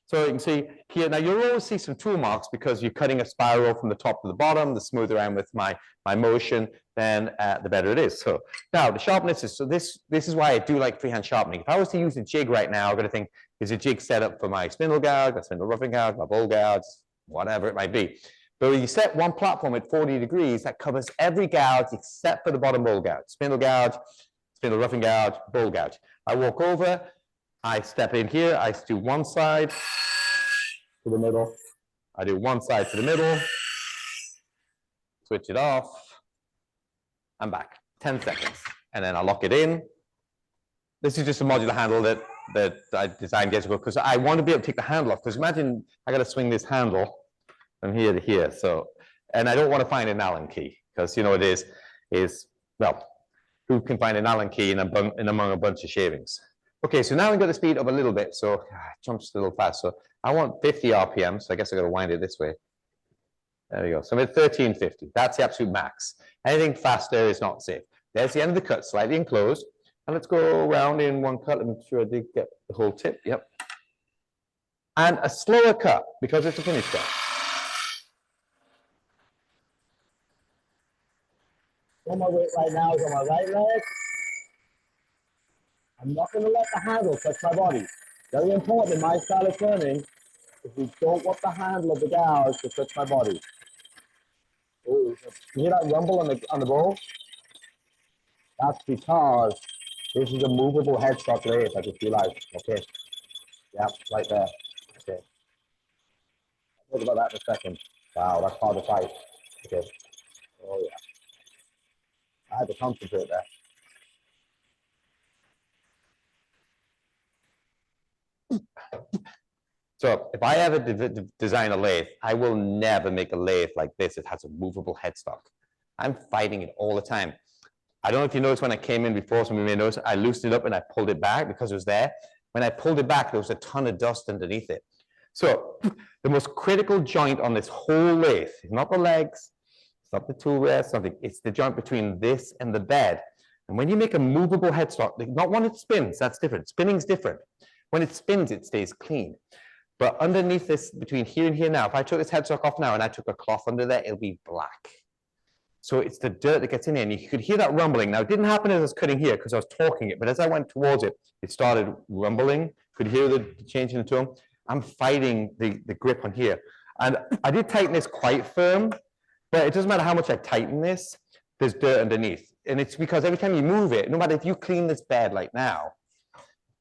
So you can see here, now you'll always see some tool marks because you're cutting a spiral from the top to the bottom. The smoother I am with my motion, then the better it is. So now the sharpness is, so this is why I do like freehand sharpening. If I was to use a jig right now, I'm going to think, is a jig set up for my spindle gouge, my spindle roughing gouge, my bowl gouge, whatever it might be. But when you set one platform at 40 degrees, that covers every gouge except for the bottom bowl gouge, spindle roughing gouge, bowl gouge. I walk over, I step in here, I do one side to the middle, I do one side to the middle, switch it off, I'm back, 10 seconds, and then I lock it in. This is just a modular handle that I designed years ago because I want to be able to take the handle off, because imagine I got to swing this handle from here to here, so, and I don't want to find an Allen key, because you know it is, well, who can find an Allen key in among a bunch of shavings? Okay, so now I've got the speed up a little bit, so it jumps a little fast. So I want 50 RPM, so I guess I got to wind it this way. There we go. So I'm at 1350. That's the absolute max. Anything faster is not safe. There's the end of the cut, slightly enclosed. And let's go around in one cut. Let me make sure I did get the whole tip. Yep. And a slower cut, because it's a finish cut. All my weight right now is on my right leg. I'm not going to let the handle touch my body. Very important in my style of turning is we don't want the handle of the gouge to touch my body. Ooh, you hear that rumble on the bowl? That's because this is a movable headstock lathe, I just realized. Okay. Yeah, right there. Okay. I'll talk about that in a second. Wow, that's hard to fight. Okay. Oh yeah. I had to concentrate there. So if I ever design a lathe, I will never make a lathe like this. It has a movable headstock. I'm fighting it all the time. I don't know if you noticed when I came in before, some of you may notice, I loosened it up and I pulled it back because it was there. When I pulled it back, there was a ton of dust underneath it. So the most critical joint on this whole lathe is not the legs, it's not the tool rest, something. It's the joint between this and the bed. And when you make a movable headstock, not when it spins, that's different. Spinning's different. When it spins, it stays clean. But underneath this, between here and here now, if I took this headstock off now and I took a cloth under there, it'll be black. So it's the dirt that gets in here, and you could hear that rumbling. Now, it didn't happen as I was cutting here because I was torquing it, but as I went towards it, it started rumbling. Could hear the change in the tone. I'm fighting the grip on here. And I did tighten this quite firm, but it doesn't matter how much I tighten this, there's dirt underneath. And it's because every time you move it, no matter if you clean this bed like now,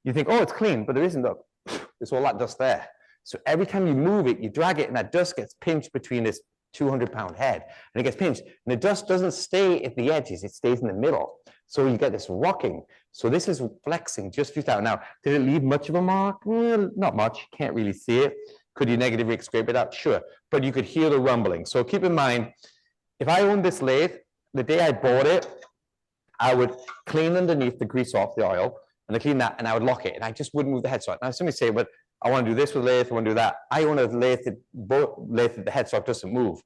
you think, oh, it's clean, but there isn't. Look, there's all that dust there. So every time you move it, you drag it, and that dust gets pinched between this 200-pound head, and it gets pinched. And the dust doesn't stay at the edges, it stays in the middle. So you get this rocking. So this is flexing just out. Now, did it leave much of a mark? Well, not much, can't really see it. Could you negative rake scrape it out? Sure, but you could hear the rumbling. So keep in mind, if I owned this lathe, the day I bought it, I would clean underneath the grease off the oil, and I clean that, and I would lock it, and I just wouldn't move the headstock. Now, somebody say, but I want to do this with lathe, I want to do that. I own a lathe that the headstock doesn't move.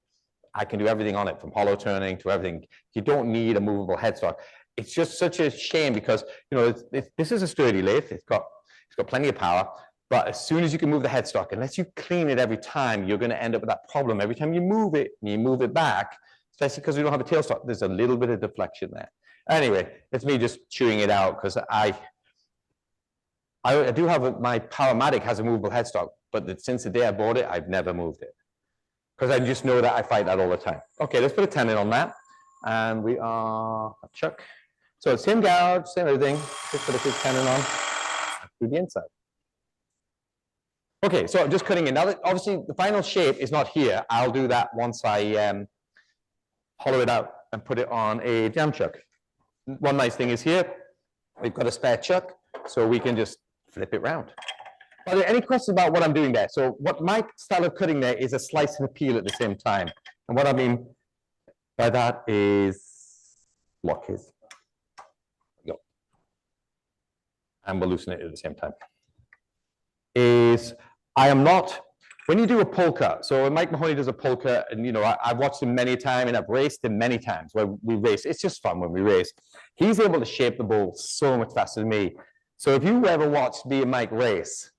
I can do everything on it, from hollow turning to everything. You don't need a movable headstock. It's just such a shame because, you know, this is a sturdy lathe. It's got plenty of power, but as soon as you can move the headstock, unless you clean it every time, you're going to end up with that problem. Every time you move it and you move it back, especially because we don't have a tailstock, there's a little bit of deflection there. Anyway, it's me just chewing it out because I do have my Powermatic has a movable headstock, but since the day I bought it, I've never moved it because I just know that I fight that all the time. Okay, let's put a tenon on that, and we are a chuck. So it's same gouge, same everything. Just put a quick tenon on through the inside. Okay, so I'm just cutting it now. Obviously, the final shape is not here. I'll do that once I hollow it out and put it on a jam chuck. One nice thing is here, we've got a spare chuck, so we can just flip it round. Are there any questions about what I'm doing there? So what my style of cutting there is a slice and a peel at the same time. And what I mean by that is, lock his, go. And we'll loosen it at the same time. Is I am not, when you do a pull cut, so when Mike Mahoney does a pull cut, and you know, I've watched him many times and I've raced him many times where we race. It's just fun when we race. He's able to shape the bowl so much faster than me. So if you ever watched me and Mike race,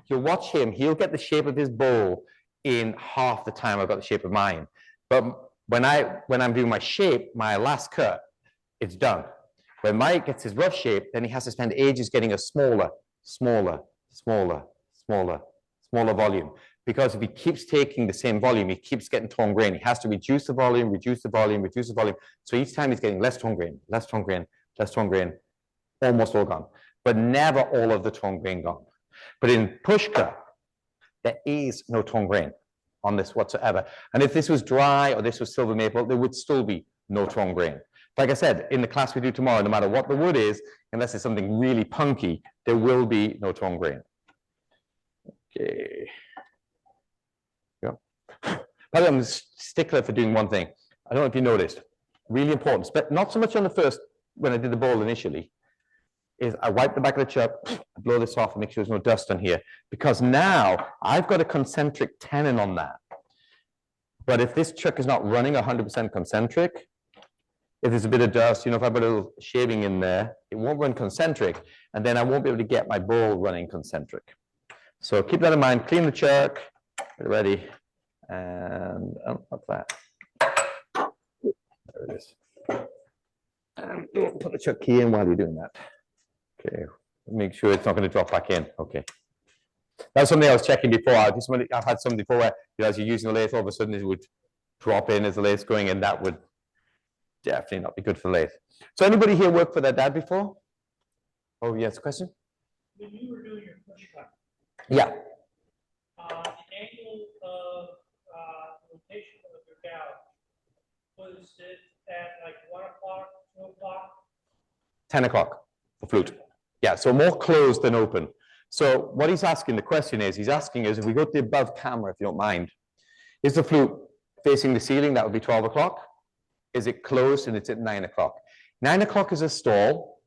you'll watch him, he'll get the shape of his bowl in half the time I've got the shape of mine. But when I'm doing my shape, my last cut, it's done. When Mike gets his rough shape, then he has to spend ages getting a smaller volume. Because if he keeps taking the same volume, he keeps getting tone grain. He has to reduce the volume, reduce the volume, reduce the volume. So each time he's getting less tone grain, less tone grain, less tone grain, almost all gone. But never all of the tone grain gone. But in push cut, there is no tone grain on this whatsoever. And if this was dry or this was silver maple, there would still be no tone grain. Like I said, in the class we do tomorrow, no matter what the wood is, unless it's something really punky, there will be no tone grain. Okay. Yeah. By the way, I'm a stickler for doing one thing. I don't know if you noticed, really important, but not so much on the first, when I did the bowl initially, is I wipe the back of the chuck, I blow this off and make sure there's no dust on here, because now I've got a concentric tenon on that. But if this chuck is not running 100% concentric, if there's a bit of dust, you know, if I put a little shaving in there, it won't run concentric, and then I won't be able to get my bowl running concentric. So keep that in mind, clean the chuck, get ready, and what's that? There it is. And put the chuck key in while you're doing that. Okay, make sure it's not going to drop back in. Okay. That's something I was checking before. I've had something before where, you know, as you're using the lathe, all of a sudden it would drop in as the lathe's going, and that would definitely not be good for the lathe. So anybody here worked for their dad before? Oh, yes, question? When you were doing your push cut, Yeah. the angle of rotation of your gouge, was it at like 1 o'clock, 2 o'clock? 10 o'clock, the flute. Yeah, so more closed than open. So what he's asking, the question is, he's asking is, if we go to the above camera, if you don't mind, is the flute facing the ceiling? That would be 12 o'clock. Is it closed and it's at 9 o'clock? 9 o'clock is a stall.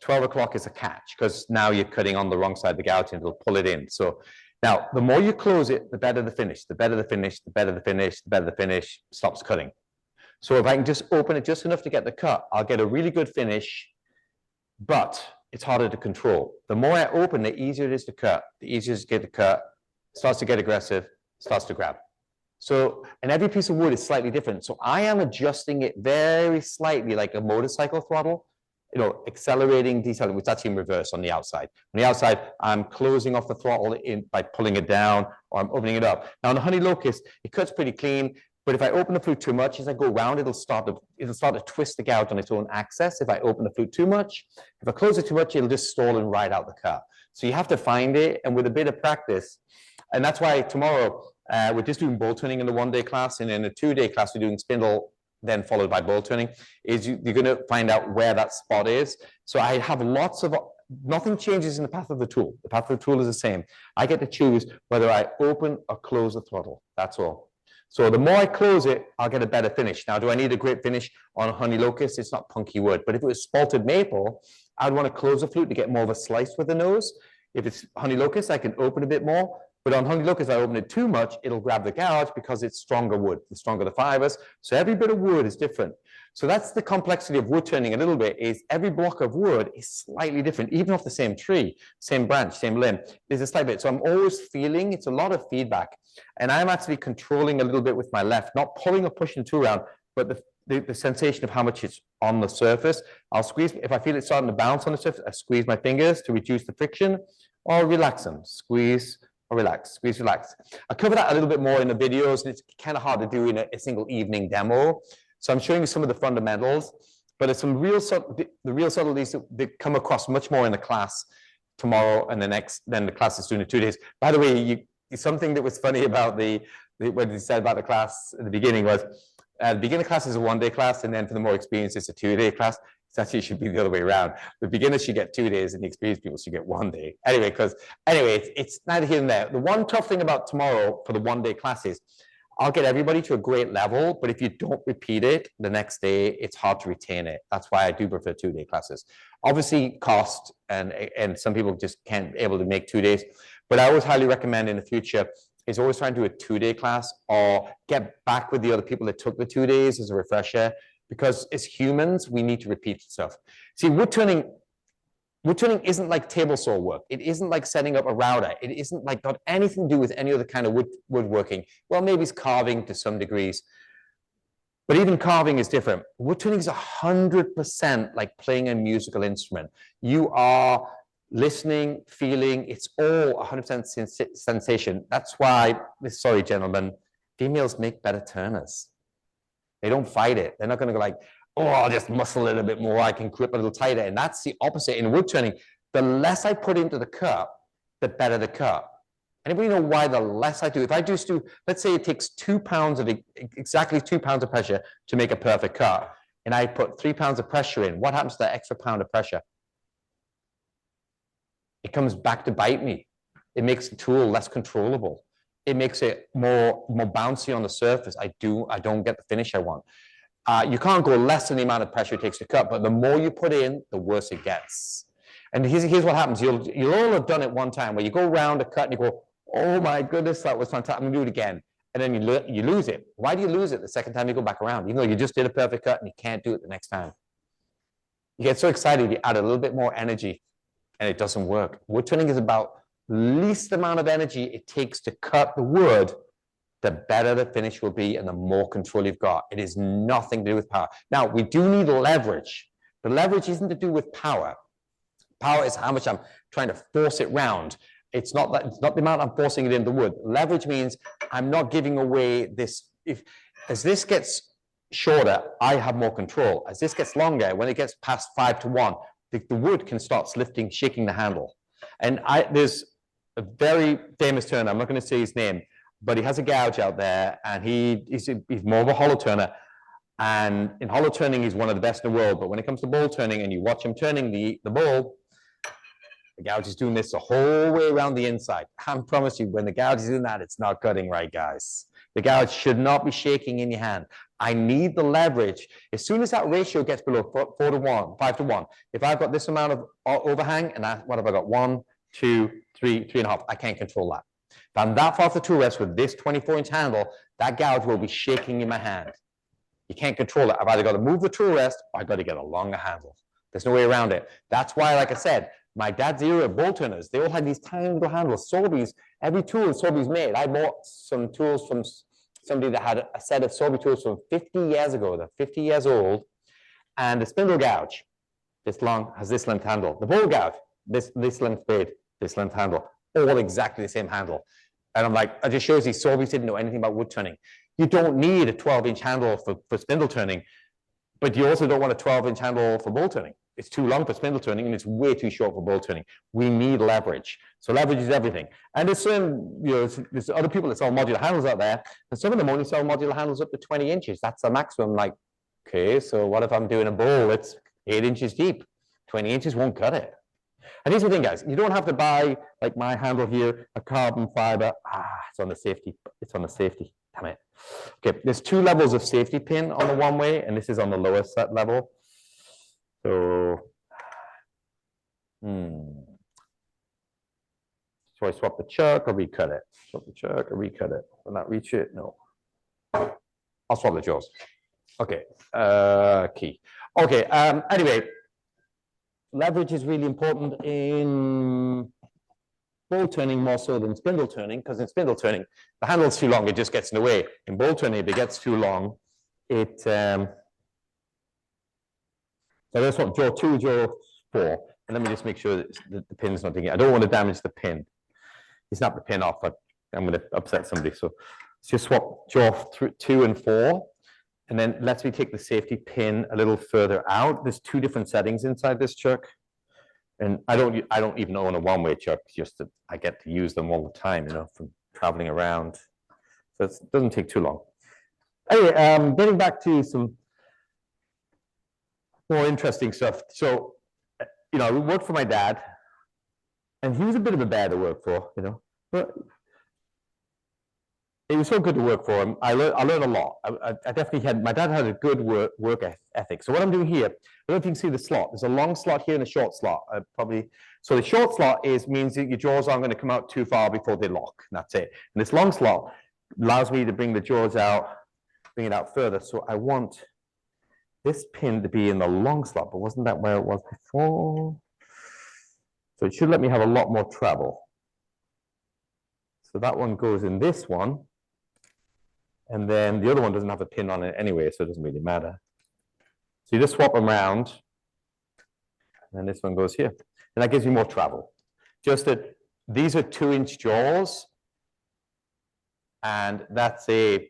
12 o'clock is a catch, because now you're cutting on the wrong side of the gouge and it'll pull it in. So now the more you close it, the better the finish, the better the finish, the better the finish, the better the finish, stops cutting. So if I can just open it just enough to get the cut, I'll get a really good finish, but it's harder to control. The more I open, the easier it is to cut, the easier it is to get the cut, starts to get aggressive, starts to grab. So, and every piece of wood is slightly different. So I am adjusting it very slightly, like a motorcycle throttle, you know, accelerating, decelerating, which is actually in reverse on the outside. On the outside, I'm closing off the throttle in by pulling it down, or I'm opening it up. Now on the honey locust, it cuts pretty clean, but if I open the flute too much, as I go around, it'll start to twist the gouge on its own axis. If I open the flute too much, if I close it too much, it'll just stall and ride out the cut. So you have to find it, and with a bit of practice, and that's why tomorrow, we're just doing bowl turning in the 1-day class, and in the 2-day class, we're doing spindle, then followed by bowl turning. You're going to find out where that spot is. So I have lots of, nothing changes in the path of the tool. The path of the tool is the same. I get to choose whether I open or close the throttle. That's all. So the more I close it, I'll get a better finish. Now, do I need a great finish on a honey locust? It's not punky wood. But if it was spalted maple, I'd want to close the flute to get more of a slice with the nose. If it's honey locust, I can open a bit more. But on honey locust, if I open it too much, it'll grab the gouge because it's stronger wood, the stronger the fibers. So every bit of wood is different. So that's the complexity of wood turning a little bit, is every block of wood is slightly different, even off the same tree, same branch, same limb. There's a slight bit. So I'm always feeling, it's a lot of feedback. And I'm actually controlling a little bit with my left, not pulling or pushing the tool around, but the sensation of how much it's on the surface. I'll squeeze, if I feel it starting to bounce on the surface, I squeeze my fingers to reduce the friction, or relax them, squeeze, or relax, squeeze, relax. I cover that a little bit more in the videos, and it's kind of hard to do in a single evening demo. So I'm showing you some of the fundamentals, but there's some real the real subtleties that come across much more in the class tomorrow, and then the class is doing in 2 days. By the way, something that was funny about what you said about the class at the beginning was, the beginner class is a 1-day class, and then for the more experienced, it's a 2-day class. It actually should be the other way around. The beginners should get 2 days, and the experienced people should get 1 day. Anyway, it's neither here nor there. The one tough thing about tomorrow for the 1-day class is I'll get everybody to a great level, but if you don't repeat it the next day, it's hard to retain it. That's why I do prefer 2-day classes. Obviously, cost, and some people just can't able to make 2 days, but I always highly recommend in the future is always try and do a 2-day class, or get back with the other people that took the 2 days as a refresher, because as humans, we need to repeat stuff. See, wood turning isn't like table saw work. It isn't like setting up a router. It isn't like got anything to do with any other kind of woodworking. Well, maybe it's carving to some degrees, but even carving is different. Wood turning is 100% like playing a musical instrument. You are listening, feeling, it's all 100% sensation. That's why, sorry, gentlemen, females make better turners. They don't fight it. They're not going to go like, oh, I'll just muscle it a bit more, I can grip a little tighter. And that's the opposite in wood turning. The less I put into the cut, the better the cut. Anybody know why the less I do? If I just do, let's say it takes 2 pounds of, exactly 2 pounds of pressure to make a perfect cut, and I put 3 pounds of pressure in, what happens to that extra pound of pressure? It comes back to bite me. It makes the tool less controllable. It makes it more bouncy on the surface. I don't get the finish I want. You can't go less than the amount of pressure it takes to cut, but the more you put in, the worse it gets. And here's what happens. You'll all have done it one time where you go around a cut and you go, oh my goodness, that was fantastic. I'm gonna do it again. And then you lose it. Why do you lose it the second time you go back around? Even though you just did a perfect cut and you can't do it the next time. You get so excited, you add a little bit more energy and it doesn't work. Wood turning is about least amount of energy it takes to cut the wood, the better the finish will be and the more control you've got. It is nothing to do with power. Now, we do need leverage. The leverage isn't to do with power. Power is how much I'm trying to force it round. It's not the amount I'm forcing it into wood. Leverage means I'm not giving away this. As this gets shorter, I have more control. As this gets longer, when it gets past 5 to 1, the wood can start lifting, shaking the handle. And there's a very famous turner, I'm not going to say his name, but he has a gouge out there, and he's more of a hollow turner. And in hollow turning, he's one of the best in the world. But when it comes to bowl turning, and you watch him turning the bowl, The gouge is doing this the whole way around the inside. I promise you, when the gouge is doing that, it's not cutting right, guys. The gouge should not be shaking in your hand. I need the leverage. As soon as that ratio gets below 4 to 1, 5 to 1, if I've got this amount of overhang, and what have I got? 1, 2, 3, 3.5, I can't control that. If I'm that far off the tool rest with this 24-inch handle, that gouge will be shaking in my hand. You can't control it. I've either got to move the tool rest or I've got to get a longer handle. There's no way around it. That's why, like I said, my dad's era bowl turners, they all had these tiny little handles. Sobeys, every tool Sobeys made. I bought some tools from somebody that had a set of Sobey tools from 50 years ago. They're 50 years old. And the spindle gouge, this long, has this length handle. The bowl gouge, this length blade, this length handle, all exactly the same handle. And I'm like, it just shows these Sobeys didn't know anything about wood turning. You don't need a 12-inch handle for spindle turning, but you also don't want a 12-inch handle for bowl turning. It's too long for spindle turning and it's way too short for bowl turning. We need leverage. So leverage is everything. And there's certain, there's other people that sell modular handles out there, and some of them only sell modular handles up to 20 inches. That's the maximum. Like, okay, so what if I'm doing a bowl that's 8 inches deep? 20 inches won't cut it. And here's the thing, guys, you don't have to buy, like my handle here, a carbon fiber. It's on the safety. It's on the safety. Damn it. Okay, there's 2 levels of safety pin on the one way, and this is on the lower set level. So, so I swap the chuck or recut it? Swap the chuck or recut it? Will that reach it? No. I'll swap the jaws. Okay, key. Okay, anyway, leverage is really important in bowl turning more so than spindle turning, because in spindle turning, the handle's too long, it just gets in the way. In bowl turning, if it gets too long, it, so let's swap jaw 2, jaw 4, and let me just make sure that the pin's not doing it. I don't want to damage the pin. Snap the pin off, but I'm going to upset somebody. So let's just swap jaw 2 and 4, and then let's take the safety pin a little further out. There's 2 different settings inside this chuck, and I don't even own a one-way chuck. Just that I get to use them all the time, from traveling around. So it doesn't take too long. Anyway, getting back to some more interesting stuff. So, I worked for my dad, and he was a bit of a bear to work for, but it was so good to work for him. I learned a lot. I definitely my dad had a good work ethic. So what I'm doing here, I don't know if you can see the slot. There's a long slot here and a short slot. So the short slot means that your jaws aren't going to come out too far before they lock. And that's it. And this long slot allows me to bring the jaws out, bring it out further. So I want this pin to be in the long slot, but wasn't that where it was before? So it should let me have a lot more travel. So that one goes in this one, and then the other one doesn't have a pin on it anyway, so it doesn't really matter. So you just swap them around, and then this one goes here. And that gives you more travel. Just that these are 2-inch jaws, and that's a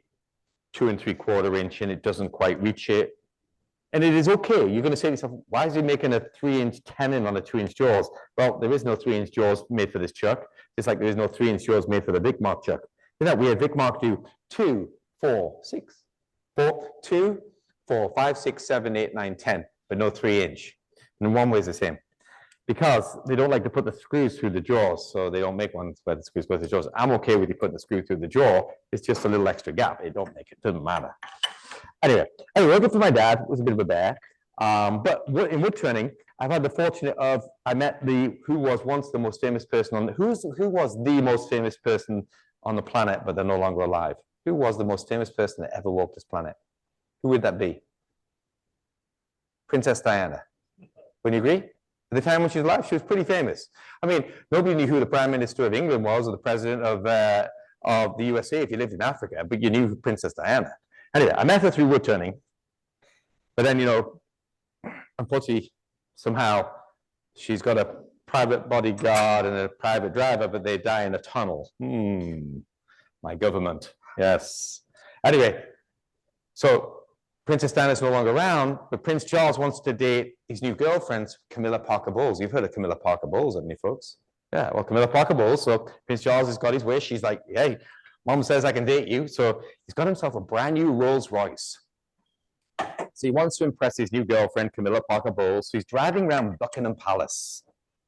2 3/4 inch, and it doesn't quite reach it. And it is okay. You're going to say to yourself, why is he making a 3-inch tenon on a 2-inch jaws? Well, there is no 3-inch jaws made for this chuck, just like there is no 3-inch jaws made for the Vic Mark chuck. Isn't that weird? Vic Mark do 2, 4, 6, 4, 2, 4, 5, 6, 7, 8, 9, 10, but no 3-inch. And one way is the same. Because they don't like to put the screws through the jaws, so they don't make ones where the screws go through the jaws. I'm okay with you putting the screw through the jaw. It's just a little extra gap. It don't make it. Doesn't matter. Anyway, working for my dad was a bit of a bear. But in wood turning, I've had the fortunate of, I met who was once the most famous person on, who was the most famous person on the planet, but they're no longer alive? Who was the most famous person that ever walked this planet? Who would that be? Princess Diana. Wouldn't you agree? At the time when she was alive, she was pretty famous. I mean, nobody knew who the Prime Minister of England was or the President of the USA if you lived in Africa, but you knew Princess Diana. Anyway, I met her through wood turning, but then, unfortunately, somehow she's got a private bodyguard and a private driver, but they die in a tunnel. My government, yes. Anyway, so Princess Diana's no longer around, but Prince Charles wants to date his new girlfriend, Camilla Parker Bowles. You've heard of Camilla Parker Bowles, haven't you, folks? Yeah, well, Camilla Parker Bowles. So Prince Charles has got his wish. She's like, hey, Mom says I can date you. So he's got himself a brand new Rolls Royce. So he wants to impress his new girlfriend, Camilla Parker Bowles. So he's driving around Buckingham Palace.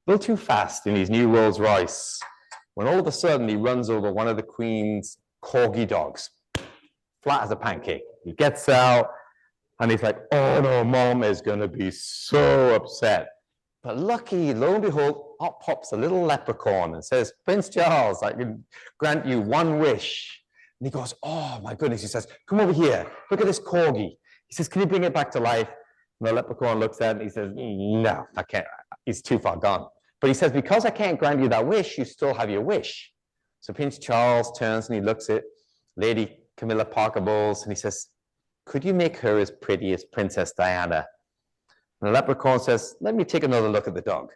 a little too fast in his new Rolls Royce, when all of a sudden he runs over one of the Queen's corgi dogs, flat as a pancake. He gets out and he's like, oh no, Mom is going to be so upset. But lucky, lo and behold, up pops a little leprechaun and says, Prince Charles, I can grant you one wish. And he goes, oh my goodness. He says, come over here. Look at this corgi. He says, can you bring it back to life? And the leprechaun looks at it and he says, no, I can't. He's too far gone. But he says, because I can't grant you that wish, you still have your wish. So Prince Charles turns and he looks at Lady Camilla Parker Bowles and he says, could you make her as pretty as Princess Diana? And the leprechaun says, let me take another look at the dog.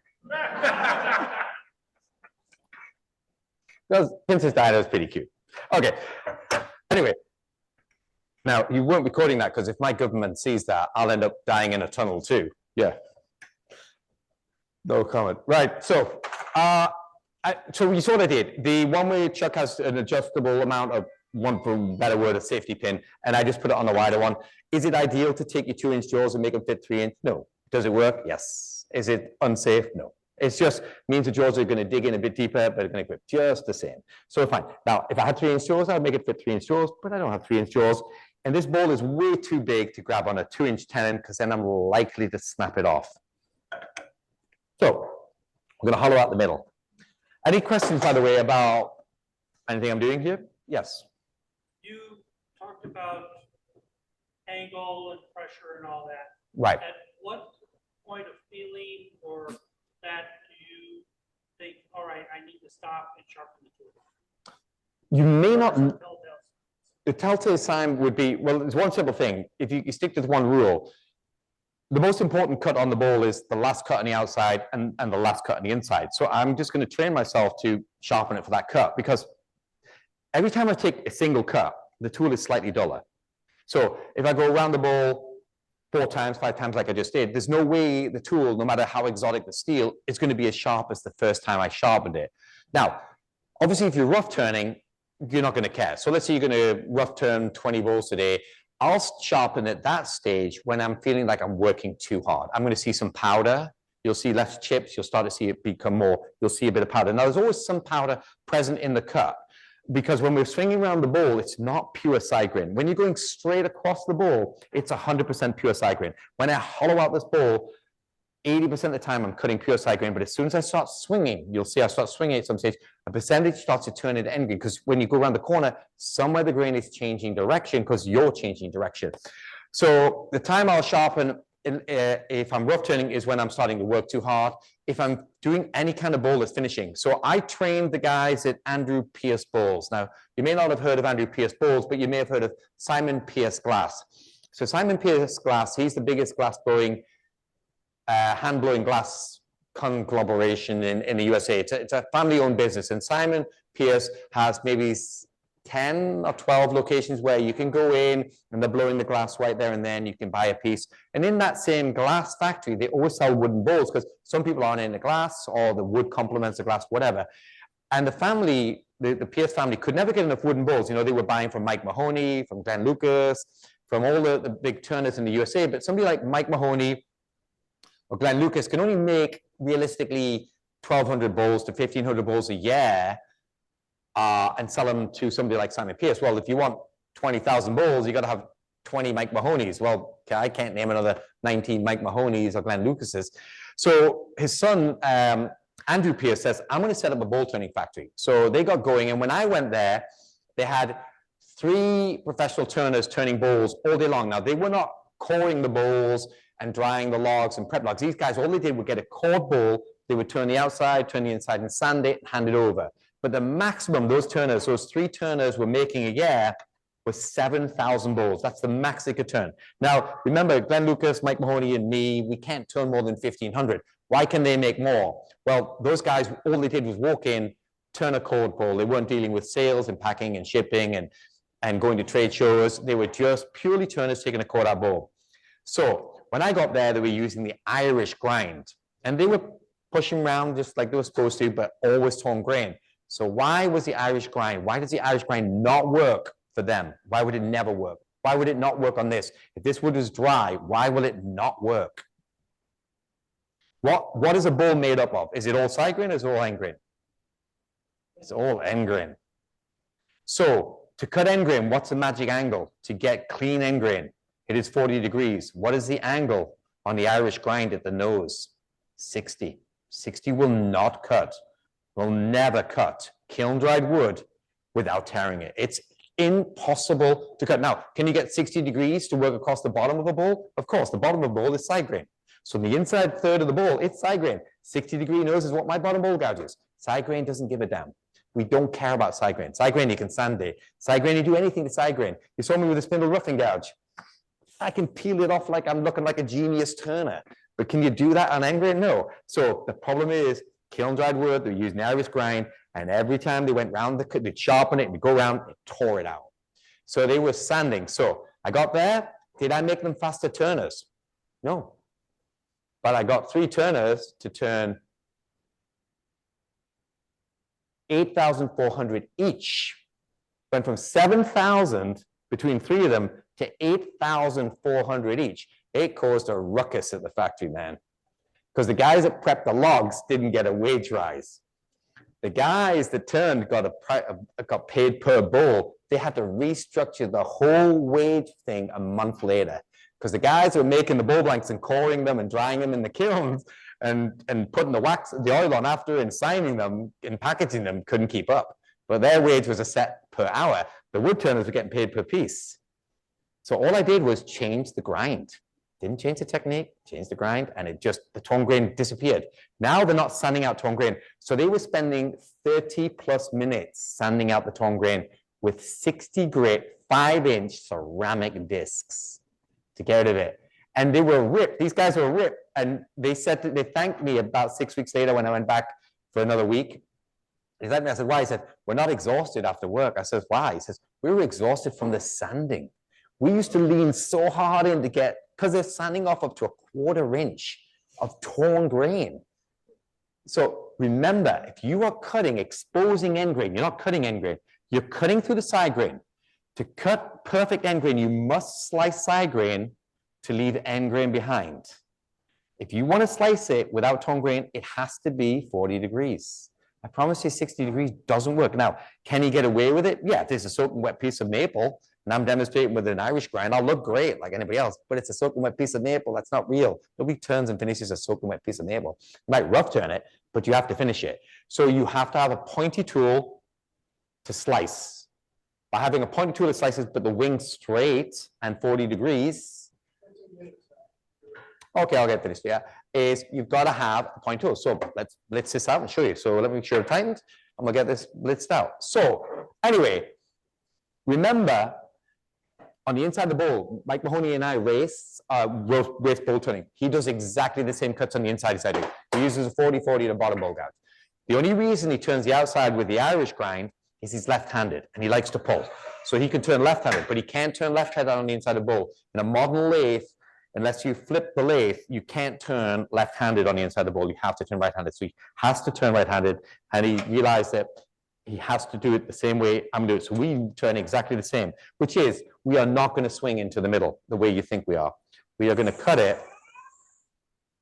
Because Princess Diana is pretty cute. Okay. Anyway, now you weren't recording that because if my government sees that, I'll end up dying in a tunnel too. Yeah. No comment. Right. So, so you saw what I did. The one-way chuck has an adjustable amount of, one for better word, a safety pin, and I just put it on the wider one. Is it ideal to take your 2-inch jaws and make them fit 3-inch? No. Does it work? Yes. Is it unsafe? No. It's just means the jaws are going to dig in a bit deeper, but it's going to grip just the same. So fine. Now, if I had 3-inch jaws, I'd make it fit 3-inch jaws, but I don't have 3-inch jaws. And this ball is way too big to grab on a 2-inch tenon because then I'm likely to snap it off. So I'm going to hollow out the middle. Any questions, by the way, about anything I'm doing here? Yes. You talked about angle and pressure and all that. Right. At what point of feeling or that do you think, all right, I need to stop and sharpen the tool? You may not. Telltale signs. The telltale sign would be, well, there's one simple thing. If you stick to the one rule, the most important cut on the ball is the last cut on the outside and the last cut on the inside. So I'm just going to train myself to sharpen it for that cut because every time I take a single cut, the tool is slightly duller. So if I go around the ball 4 times, 5 times like I just did, there's no way the tool, no matter how exotic the steel, is going to be as sharp as the first time I sharpened it. Now, obviously, if you're rough turning, you're not going to care. So let's say you're going to rough turn 20 balls today. I'll sharpen at that stage when I'm feeling like I'm working too hard. I'm going to see some powder. You'll see less chips. You'll start to see it become more. You'll see a bit of powder. Now, there's always some powder present in the cut because when we're swinging around the ball, it's not pure side grain. When you're going straight across the ball, it's 100% pure side grain. When I hollow out this ball, 80% of the time I'm cutting pure side grain, but as soon as I start swinging, you'll see I start swinging at some stage, a percentage starts to turn into end grain because when you go around the corner, somewhere the grain is changing direction because you're changing direction. So the time I'll sharpen if I'm rough turning is when I'm starting to work too hard. If I'm doing any kind of ball that's finishing. So I trained the guys at Andrew Pierce Balls. Now, you may not have heard of Andrew Pierce Balls, but you may have heard of Simon Pierce Glass. So Simon Pierce Glass, he's the biggest glass blowing hand blowing glass conglomeration in the USA. It's a family-owned business, and Simon Pierce has maybe 10 or 12 locations where you can go in and they're blowing the glass right there and then you can buy a piece. And in that same glass factory, they always sell wooden bowls because some people aren't into glass or the wood complements the glass, whatever. And the family, the Pierce family could never get enough wooden bowls. You know, they were buying from Mike Mahoney, from Glenn Lucas, from all the big turners in the USA, but somebody like Mike Mahoney or Glenn Lucas can only make realistically 1,200 bowls to 1,500 bowls a year and sell them to somebody like Simon Pierce. Well, if you want 20,000 bowls, you got to have 20 Mike Mahonies. Well, I can't name another 19 Mike Mahonies or Glenn Lucases. So his son, Andrew Pierce, says, I'm going to set up a bowl turning factory. So they got going. And when I went there, they had 3 professional turners turning bowls all day long. Now, they were not coring the bowls and drying the logs and prep logs. These guys, all they did was get a cored bowl. They would turn the outside, turn the inside, and sand it and hand it over. But the maximum those 3 turners were making a year was 7,000 bowls. That's the max they could turn. Now, remember, Glenn Lucas, Mike Mahoney, and me, we can't turn more than 1,500. Why can they make more? Well, those guys, all they did was walk in, turn a cord bowl. They weren't dealing with sales and packing and shipping and going to trade shows. They were just purely turners taking a cord out bowl. So when I got there, they were using the Irish grind. And they were pushing around just like they were supposed to, but always torn grain. So why was the Irish grind? Why does the Irish grind not work for them? Why would it never work? Why would it not work on this? If this wood is dry, why will it not work? What is a bowl made up of? Is it all side grain or is it all end grain? It's all end grain. So to cut end grain, what's the magic angle? To get clean end grain, it is 40 degrees. What is the angle on the Irish grind at the nose? 60. 60 will not cut, will never cut kiln-dried wood without tearing it. It's impossible to cut. Now, can you get 60 degrees to work across the bottom of a bowl? Of course, the bottom of a bowl is side grain. So the inside third of the bowl, it's side grain. 60-degree nose is what my bottom bowl gouge is. Side grain doesn't give a damn. We don't care about side grain. Side grain, you can sand it. Side grain, you do anything to side grain. You saw me with a spindle roughing gouge. I can peel it off like I'm looking like a genius turner. But can you do that on end grain? No. So the problem is kiln-dried wood, they're using Irish grind, and every time they went round they'd sharpen it, they'd go around, they tore it out. So they were sanding. So I got there. Did I make them faster turners? No. But I got 3 turners to turn 8,400 each. Went from 7,000 between 3 of them to 8,400 each. It caused a ruckus at the factory, man. Because the guys that prepped the logs didn't get a wage rise. The guys that turned got paid per bowl. They had to restructure the whole wage thing a month later. Because the guys who were making the bowl blanks and coring them and drying them in the kilns and putting the oil on after and signing them and packaging them couldn't keep up. But their wage was a set per hour. The wood turners were getting paid per piece. So all I did was change the grind. Didn't change the technique, changed the grind, and the torn grain disappeared. Now they're not sanding out torn grain. So they were spending 30 plus minutes sanding out the torn grain with 60 grit 5-inch ceramic discs to get rid of it. And they were ripped. These guys were ripped. And they said that they thanked me about 6 weeks later when I went back for another week. They thanked me. I said, why? He said, we're not exhausted after work. I said, why? He says, we were exhausted from the sanding. We used to lean so hard in to get, because they're sanding off up to 1/4 inch of torn grain. So remember, if you are cutting, exposing end grain, you're not cutting end grain, you're cutting through the side grain. To cut perfect end grain, you must slice side grain to leave end grain behind. If you want to slice it without torn grain, it has to be 40 degrees. I promise you 60 degrees doesn't work. Now, can you get away with it? Yeah, if there's a soaking wet piece of maple, and I'm demonstrating with an Irish grind, I'll look great like anybody else, but it's a soaking wet piece of maple. That's not real. Nobody turns and finishes a soaking wet piece of maple. You might rough turn it, but you have to finish it. So you have to have a pointy tool to slice. By having a pointy tool that slices, but the wing straight and 40 degrees. Okay, I'll get finished. Yeah, is you've got to have a point tool. So let's blitz this out and show you. So let me make sure it's tightened. I'm gonna get this blitzed out. So anyway, remember, on the inside of the bowl, Mike Mahoney and I race bowl turning. He does exactly the same cuts on the inside as I do. He uses a 40-40 to bottom bowl gouge. The only reason he turns the outside with the Irish grind is he's left-handed and he likes to pull. So he can turn left-handed, but he can't turn left-handed on the inside of the bowl. In a modern lathe, unless you flip the lathe, you can't turn left-handed on the inside of the bowl. You have to turn right-handed. So he has to turn right-handed, and he realized that he has to do it the same way I'm doing it. So we turn exactly the same, which is we are not going to swing into the middle the way you think we are. We are going to cut it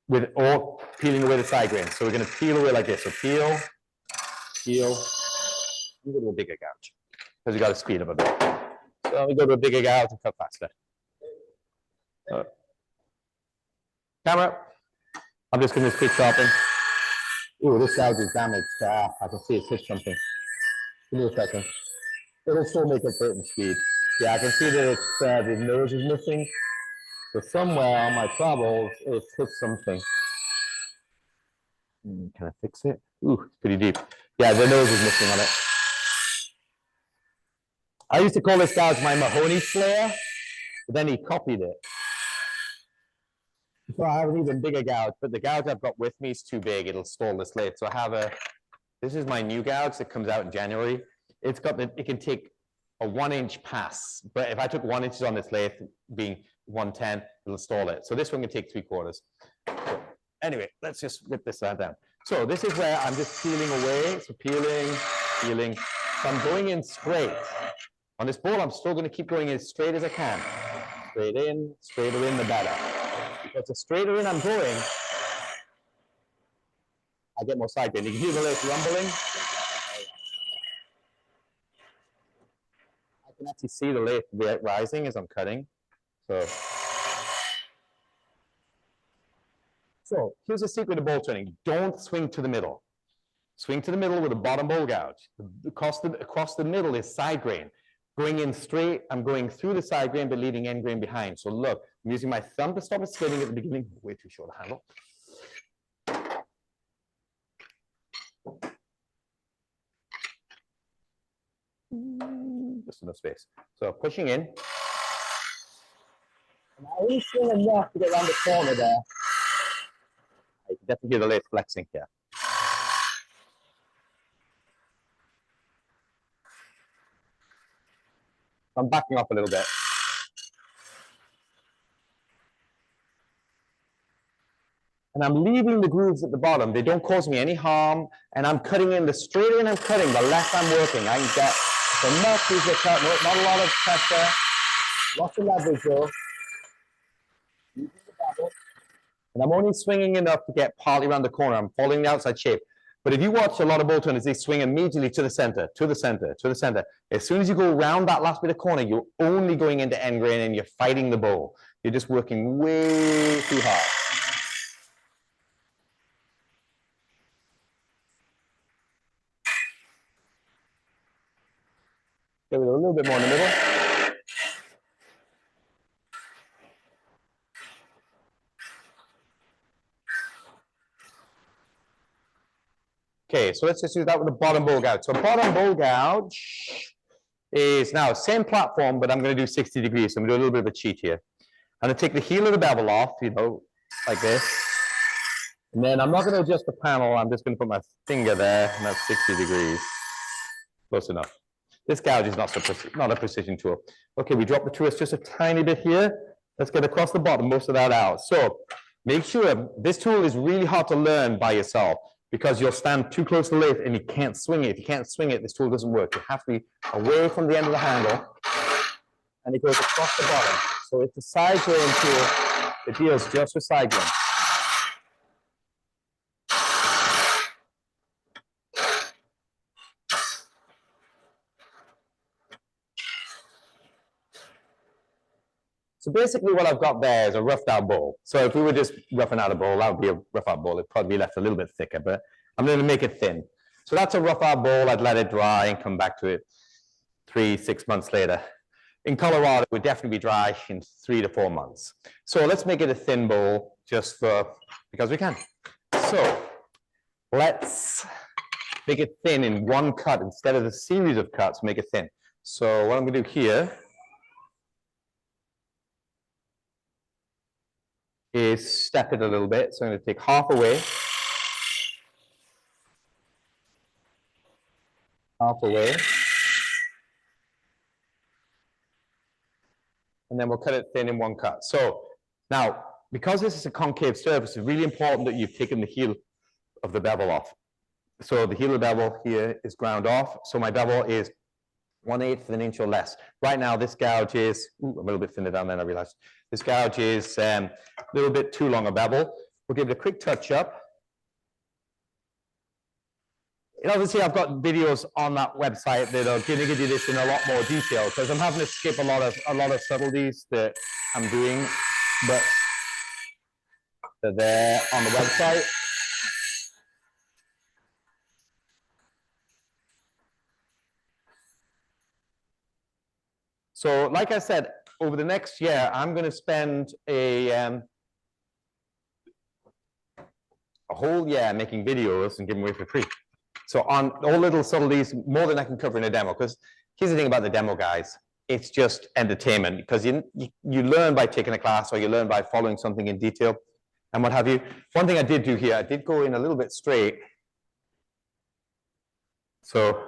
with all peeling away the side grain. So we're going to peel away like this. So peel, peel. We go to a bigger gouge because you got to speed up a bit. So we go to a bigger gouge and cut faster. Camera. I'm just going to quick sharpen. Oh, this gouge is damaged. I can see it's hit something. Give me a second. It'll still make up for it in speed. Yeah, I can see that it's the nose is missing. So somewhere on my troubles, it's hit something. Can I fix it? Ooh, it's pretty deep. Yeah, the nose is missing on it. I used to call this gouge my Mahoney flare, but then he copied it. So I have an even bigger gouge, but the gouge I've got with me is too big. It'll stall this lathe. So I have this is my new gouge that comes out in January. It can take a 1-inch pass, but if I took 1 inch on this lathe being 110, it'll stall it. So this one can take 3/4. So anyway, let's just rip this side down. So this is where I'm just peeling away. So peeling, peeling. So I'm going in straight. On this bowl, I'm still going to keep going as straight as I can. Straighter in, the better. Because the straighter in I'm going, I get more side grain. You can hear the lathe rumbling. I can actually see the lathe rising as I'm cutting. So here's a secret of bowl turning. Don't swing to the middle. Swing to the middle with a bottom bowl gouge. Across the middle is side grain. Going in straight, I'm going through the side grain, but leaving end grain behind. So look, I'm using my thumb to stop it spinning at the beginning. Way too short a handle. Just enough space. So pushing in. And I only swing enough to get around the corner there. You can definitely hear the lathe flexing here. I'm backing up a little bit. And I'm leaving the grooves at the bottom. They don't cause me any harm. And I'm cutting in. The straighter I'm cutting, the less I'm working. I can get the much easier cut, not a lot of pressure. Lots of leverage though. Using the bevel. And I'm only swinging enough to get partly around the corner. I'm following the outside shape. But if you watch a lot of bowl turners, they swing immediately to the center, to the center, to the center. As soon as you go around that last bit of corner, you're only going into end grain and you're fighting the bowl. You're just working way too hard. Give it a little bit more in the middle. Okay, so let's just do that with the bottom bowl gouge. So bottom bowl gouge is now same platform, but I'm going to do 60 degrees. So I'm going to do a little bit of a cheat here. I'm going to take the heel of the bevel off, like this. And then I'm not going to adjust the panel. I'm just going to put my finger there, and that's 60 degrees. Close enough. This gouge is not a precision tool. Okay, we drop the twist just a tiny bit here. Let's get across the bottom, most of that out. So make sure this tool is really hard to learn by yourself because you'll stand too close to the lathe and you can't swing it. If you can't swing it, this tool doesn't work. You have to be away from the end of the handle and it goes across the bottom. So it's a side grain tool. It deals just with side grain. So basically what I've got there is a roughed out bowl. So if we were just roughing out a bowl, that would be a rough out bowl. It'd probably be left a little bit thicker, but I'm going to make it thin. So that's a rough out bowl. I'd let it dry and come back to it 3-6 months later. In Colorado, it would definitely be dry in 3 to 4 months. So let's make it a thin bowl just because we can. So let's make it thin in one cut instead of a series of cuts, make it thin. So what I'm going to do here is step it a little bit. So I'm going to take half away. Half away. And then we'll cut it thin in one cut. So now, because this is a concave surface, it's really important that you've taken the heel of the bevel off. So the heel of the bevel here is ground off. So my bevel is 1/8 of an inch or less. Right now, this gouge is, I'm a little bit thinner down there, I realized. This gouge is a little bit too long a bevel. We'll give it a quick touch up. And obviously, I've got videos on that website that are giving you this in a lot more detail because I'm having to skip a lot of subtleties that I'm doing, but they're there on the website. So, like I said, over the next year, I'm going to spend a whole year making videos and giving away for free. So on all little subtleties, more than I can cover in a demo, because here's the thing about the demo, guys. It's just entertainment, because you learn by taking a class, or you learn by following something in detail, and what have you. One thing I did do here, I did go in a little bit straight. So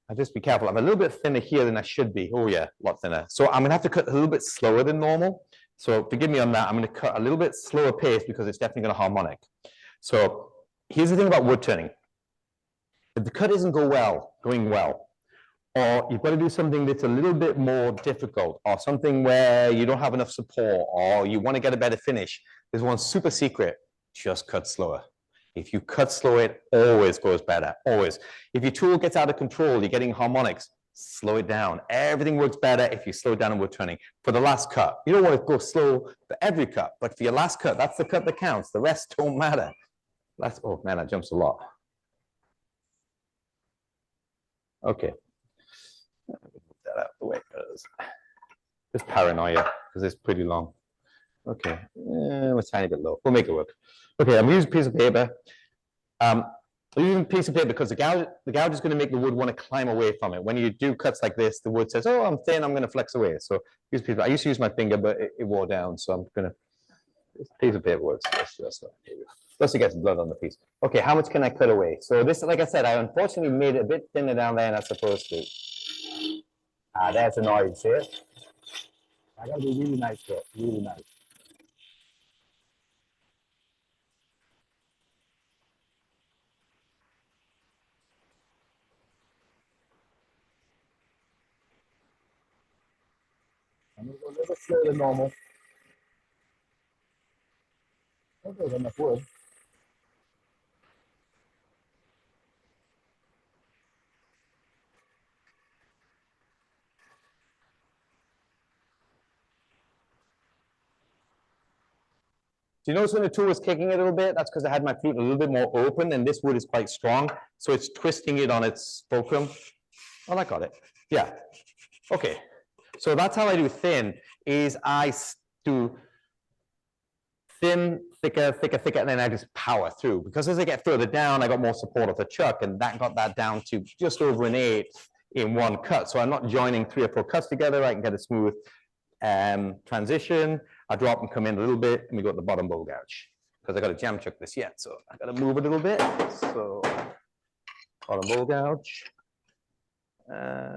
I'll just be careful. I'm a little bit thinner here than I should be. Oh yeah, a lot thinner. So I'm gonna have to cut a little bit slower than normal. So forgive me on that. I'm gonna cut a little bit slower pace because it's definitely gonna harmonic. So here's the thing about wood turning. If the cut isn't going well, or you've got to do something that's a little bit more difficult, or something where you don't have enough support, or you want to get a better finish, there's one super secret: just cut slower. If you cut slow, it always goes better, always. If your tool gets out of control, you're getting harmonics, slow it down. Everything works better if you slow down in wood turning. For the last cut, you don't want to go slow for every cut, but for your last cut, that's the cut that counts. The rest don't matter. That's, oh man, that jumps a lot. Okay. Move that out the way, because just paranoia, because it's pretty long. Okay, a tiny bit low. We'll make it work. Okay, I'm using a piece of paper. I'm using a piece of paper because the gouge is going to make the wood want to climb away from it. When you do cuts like this, the wood says, "Oh, I'm thin. I'm going to flex away." So use piece of, I used to use my finger, but it wore down. So I'm going to this piece of paper works. Plus, you get some blood on the piece. Okay, how much can I cut away? So this, like I said, I unfortunately made it a bit thinner down there than I'm supposed to. Ah, that's annoying. See it? I got to be really nice to it. Really nice. I'm going to go a little slower than normal. That goes enough wood. Do you notice when the tool was kicking it a little bit? That's because I had my feet a little bit more open, and this wood is quite strong, so it's twisting it on its fulcrum. Oh, I got it. Yeah. Okay. So that's how I do thin, is I do thin, thicker, thicker, thicker, and then I just power through. Because as I get further down, I got more support of the chuck, and that got that down to just over 1/8 in one cut. So I'm not joining 3 or 4 cuts together. I can get a smooth transition. I drop and come in a little bit, and we got the bottom bowl gouge. Because I got to jam chuck this yet, so I got to move it a little bit. So bottom bowl gouge. How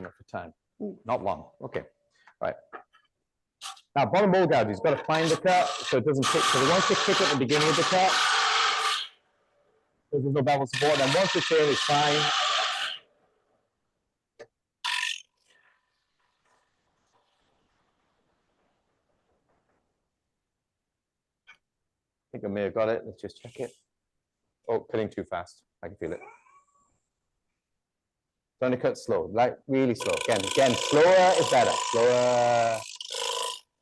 much time? Ooh, not long. Okay. All right. Now, bottom bowl gouge, you've got to find the cut so it doesn't kick. So once you kick at the beginning of the cut, there's no bevel support. And once it's in, it's fine. I think I may have got it. Let's just check it. Oh, cutting too fast. I can feel it. Don't cut slow, like really slow. Again, slower is better. Slower.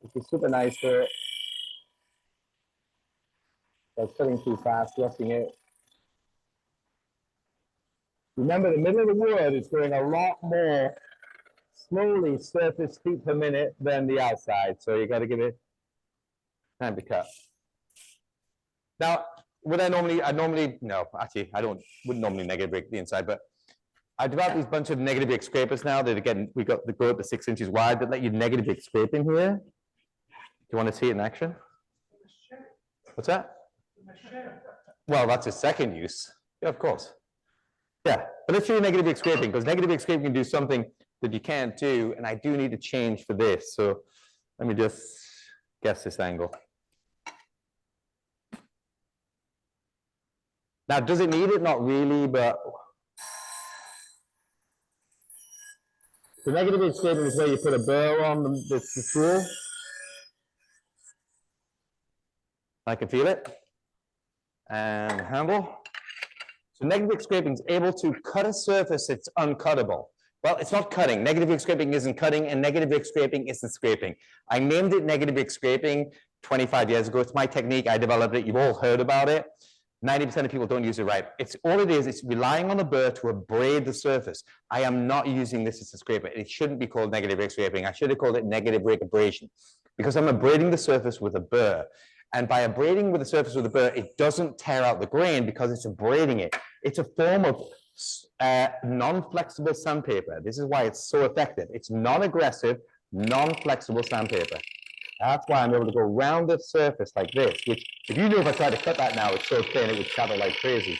It's super nice for it. That's cutting too fast, rushing it. Remember, the middle of the wood is going a lot more slowly surface feet per minute than the outside. So you got to give it time to cut. Now, would I normally, no, actually, wouldn't normally negative break the inside, but I developed these bunch of negative break scrapers now that again, we got the go up to 6 inches wide that let you negative break scrape in here. Do you want to see it in action? What's that? Well, that's a second use. Yeah, of course. Yeah, but let's show you negative break scraping, because negative break scraping can do something that you can't do, and I do need to change for this. So let me just guess this angle. Now, does it need it? Not really, but the negative break scraping is where you put a burr on the tool. I can feel it. And handle. So negative break scraping is able to cut a surface that's uncuttable. Well, it's not cutting. Negative break scraping isn't cutting, and negative break scraping isn't scraping. I named it negative break scraping 25 years ago. It's my technique. I developed it. You've all heard about it. 90% of people don't use it right. It's all it is. It's relying on the burr to abrade the surface. I am not using this as a scraper. It shouldn't be called negative break scraping. I should have called it negative break abrasion, because I'm abrading the surface with a burr. And by abrading with the surface with a burr, it doesn't tear out the grain because it's abrading it. It's a form of non-flexible sandpaper. This is why it's so effective. It's non-aggressive, non-flexible sandpaper. That's why I'm able to go around the surface like this, which if you knew if I tried to cut that now, it's so thin, it would shatter like crazy.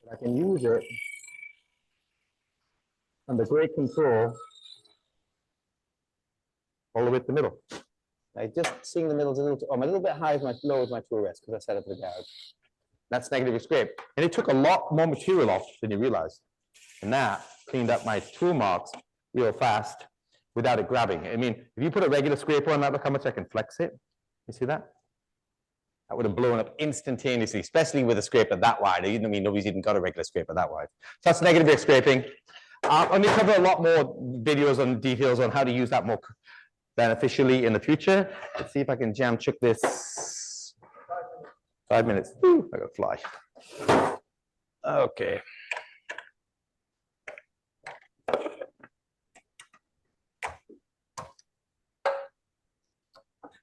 But I can use it under great control all the way to the middle. Like just seeing the middle's a little, I'm a little bit high as my low as my tool rest because I set up the gouge. That's negative scrape. And it took a lot more material off than you realize. And that cleaned up my tool marks real fast without it grabbing. I mean, if you put a regular scraper on that, look how much I can flex it. You see that? That would have blown up instantaneously, especially with a scraper that wide. I mean, nobody's even got a regular scraper that wide. So that's negative rake scraping. I'm going to cover a lot more videos on details on how to use that more beneficially in the future. Let's see if I can jam chuck this. 5 minutes. Ooh, I got fly. Okay.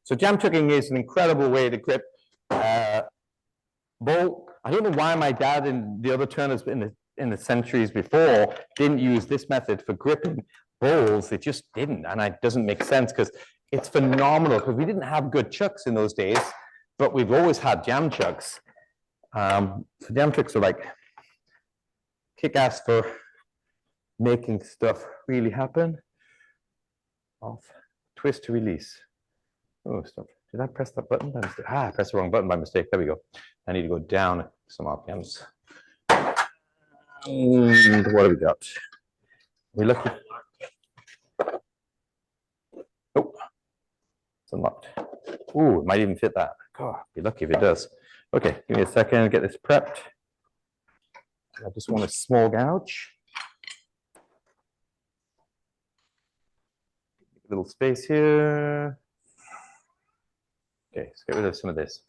So jam chucking is an incredible way to grip bowl. I don't know why my dad and the other turners in the centuries before didn't use this method for gripping bowls. It just didn't, and it doesn't make sense because it's phenomenal. Because we didn't have good chucks in those days, but we've always had jam chucks. So jam chucks are like kick-ass for making stuff really happen. Off, twist to release. Oh, stop. Did I press that button by mistake? I pressed the wrong button by mistake. There we go. I need to go down some RPMs. And what have we got? We lucky. Oh, it's unlocked. Ooh, it might even fit that. God, be lucky if it does. Okay, give me a second, get this prepped. I just want a small gouge. Little space here. Okay, let's get rid of some of this.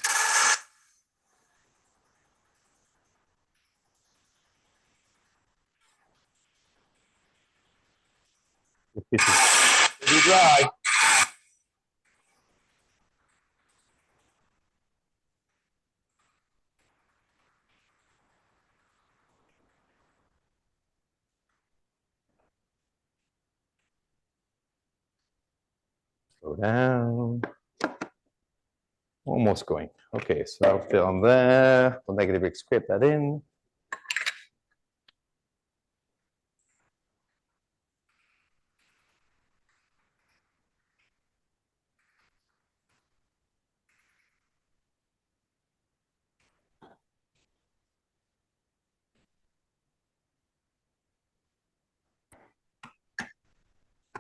This piece is pretty dry. Slow down. Almost going. Okay, so I'll fit on there. The negative rake scrape that in.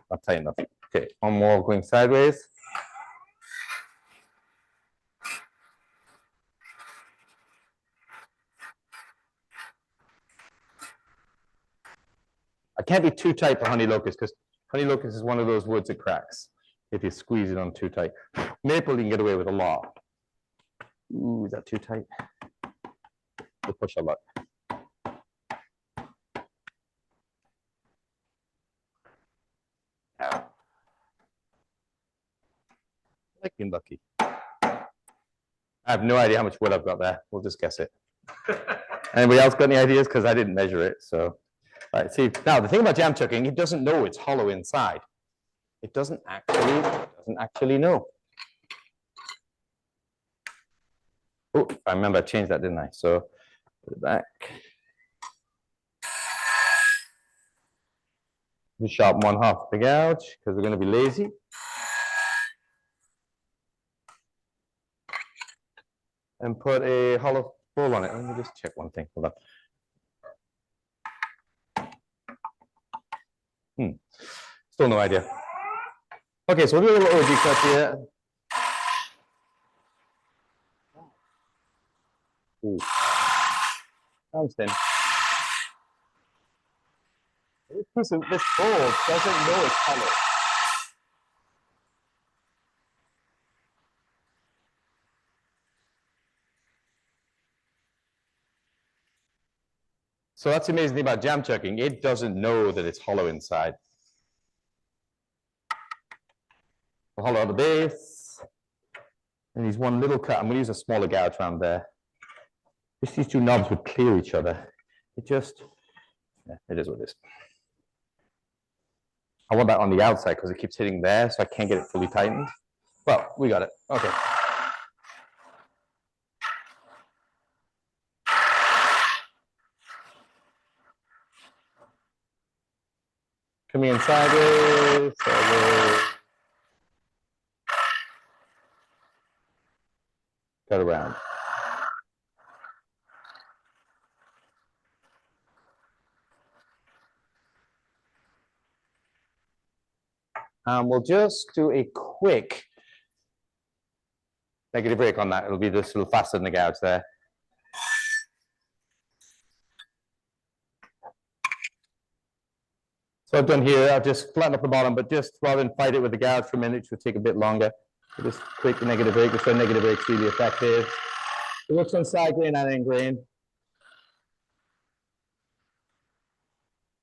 Not tight enough. Okay, one more going sideways. I can't be too tight for honey locust because honey locust is one of those woods that cracks if you squeeze it on too tight. Maple you can get away with a lot. Ooh, is that too tight? We'll push a lot. Like being lucky. I have no idea how much wood I've got there. We'll just guess it. Anybody else got any ideas? Because I didn't measure it. So, all right. See, now the thing about jam chucking, it doesn't know it's hollow inside. It doesn't actually know. Oh, I remember I changed that, didn't I? So, put it back. We sharpen 1/2 the gouge because we're going to be lazy. And put a hollow bowl on it. Let me just check one thing. Hold on. Still no idea. Okay, so we'll do a little OG cut here. Ooh. Sounds thin. This bowl doesn't know its color. So that's the amazing thing about jam chucking. It doesn't know that it's hollow inside. We'll hollow out the base. And there's one little cut. I'm going to use a smaller gouge around there. Just these two knobs would clear each other. It just, yeah, it is what it is. I want that on the outside because it keeps hitting there, so I can't get it fully tightened. Well, we got it. Okay. Coming in sideways. Cut around. We'll just do a quick negative rake on that. It'll be just a little faster than the gouge there. So I've done here, I've just flattened up the bottom, but just rather than fight it with the gouge for a minute, which will take a bit longer, we'll just create the negative rake. That's why negative rake's really effective. It works on side grain and end grain.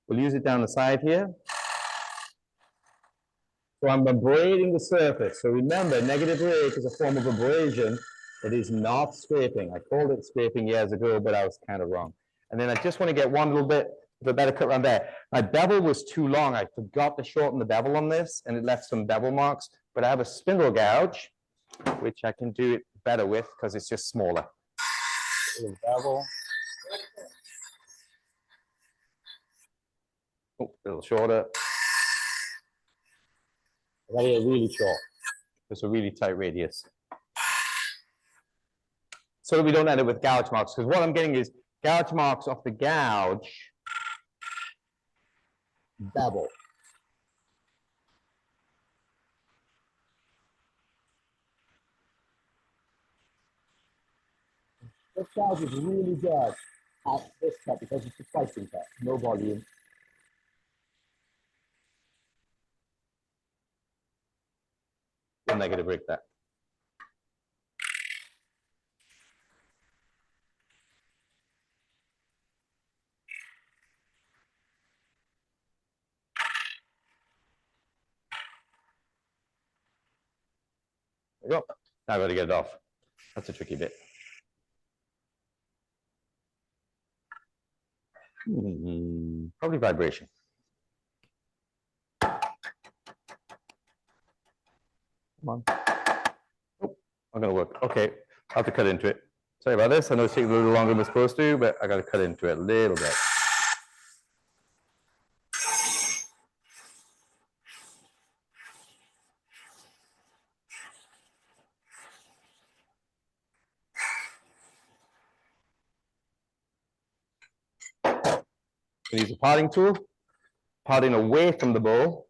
We'll use it down the side here. So I'm abrading the surface. So remember, negative rake is a form of abrasion. It is not scraping. I called it scraping years ago, but I was kind of wrong. And then I just want to get one little bit of a better cut around there. My bevel was too long. I forgot to shorten the bevel on this, and it left some bevel marks. But I have a spindle gouge, which I can do it better with because it's just smaller. Bevel. Oh, a little shorter. Really short. There's a really tight radius. So that we don't end up with gouge marks, because what I'm getting is gouge marks off the gouge. Bevel. This gouge is really good at this cut because it's a slicing cut, no volume. We'll negative rake that. There we go. Now I've got to get it off. That's a tricky bit. Probably vibration. Come on. Oh, I'm going to work. Okay, I have to cut into it. Sorry about this. I know it's taking a little longer than we're supposed to, but I got to cut into it a little bit. Use a parting tool, parting away from the bowl.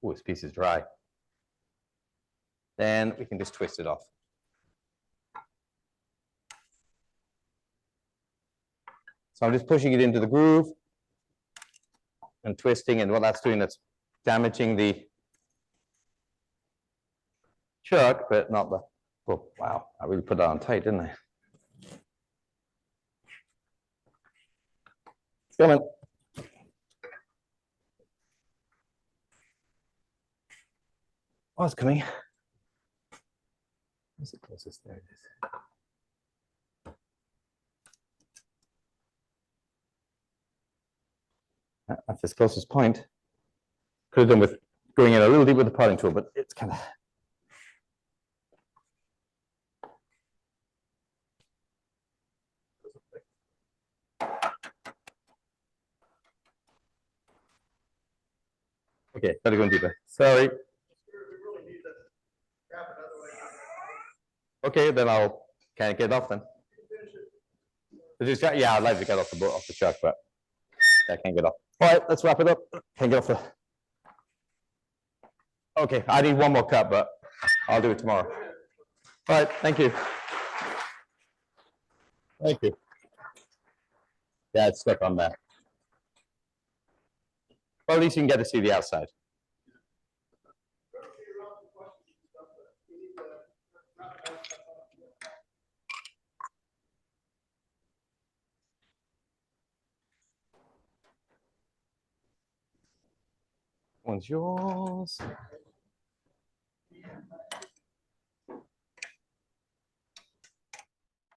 Oh, this piece is dry. Then we can just twist it off. So I'm just pushing it into the groove and twisting, and what that's doing, that's damaging the chuck, but not the, oh, wow, I really put that on tight, didn't I? It's coming. Oh, it's coming. Where's the closest? There it is. That's its closest point. Could have done with going in a little deep with the parting tool, but it's kind of. Okay, gotta go in deeper. Sorry. Okay, then I'll kind of get it off then. Yeah, I'd like to get off the chuck, but I can't get off. All right, let's wrap it up. Can't get off the. Okay, I need one more cut, but I'll do it tomorrow. All right, thank you. Thank you. Yeah, it's stuck on there. Well, at least you can get to see the outside. One's yours.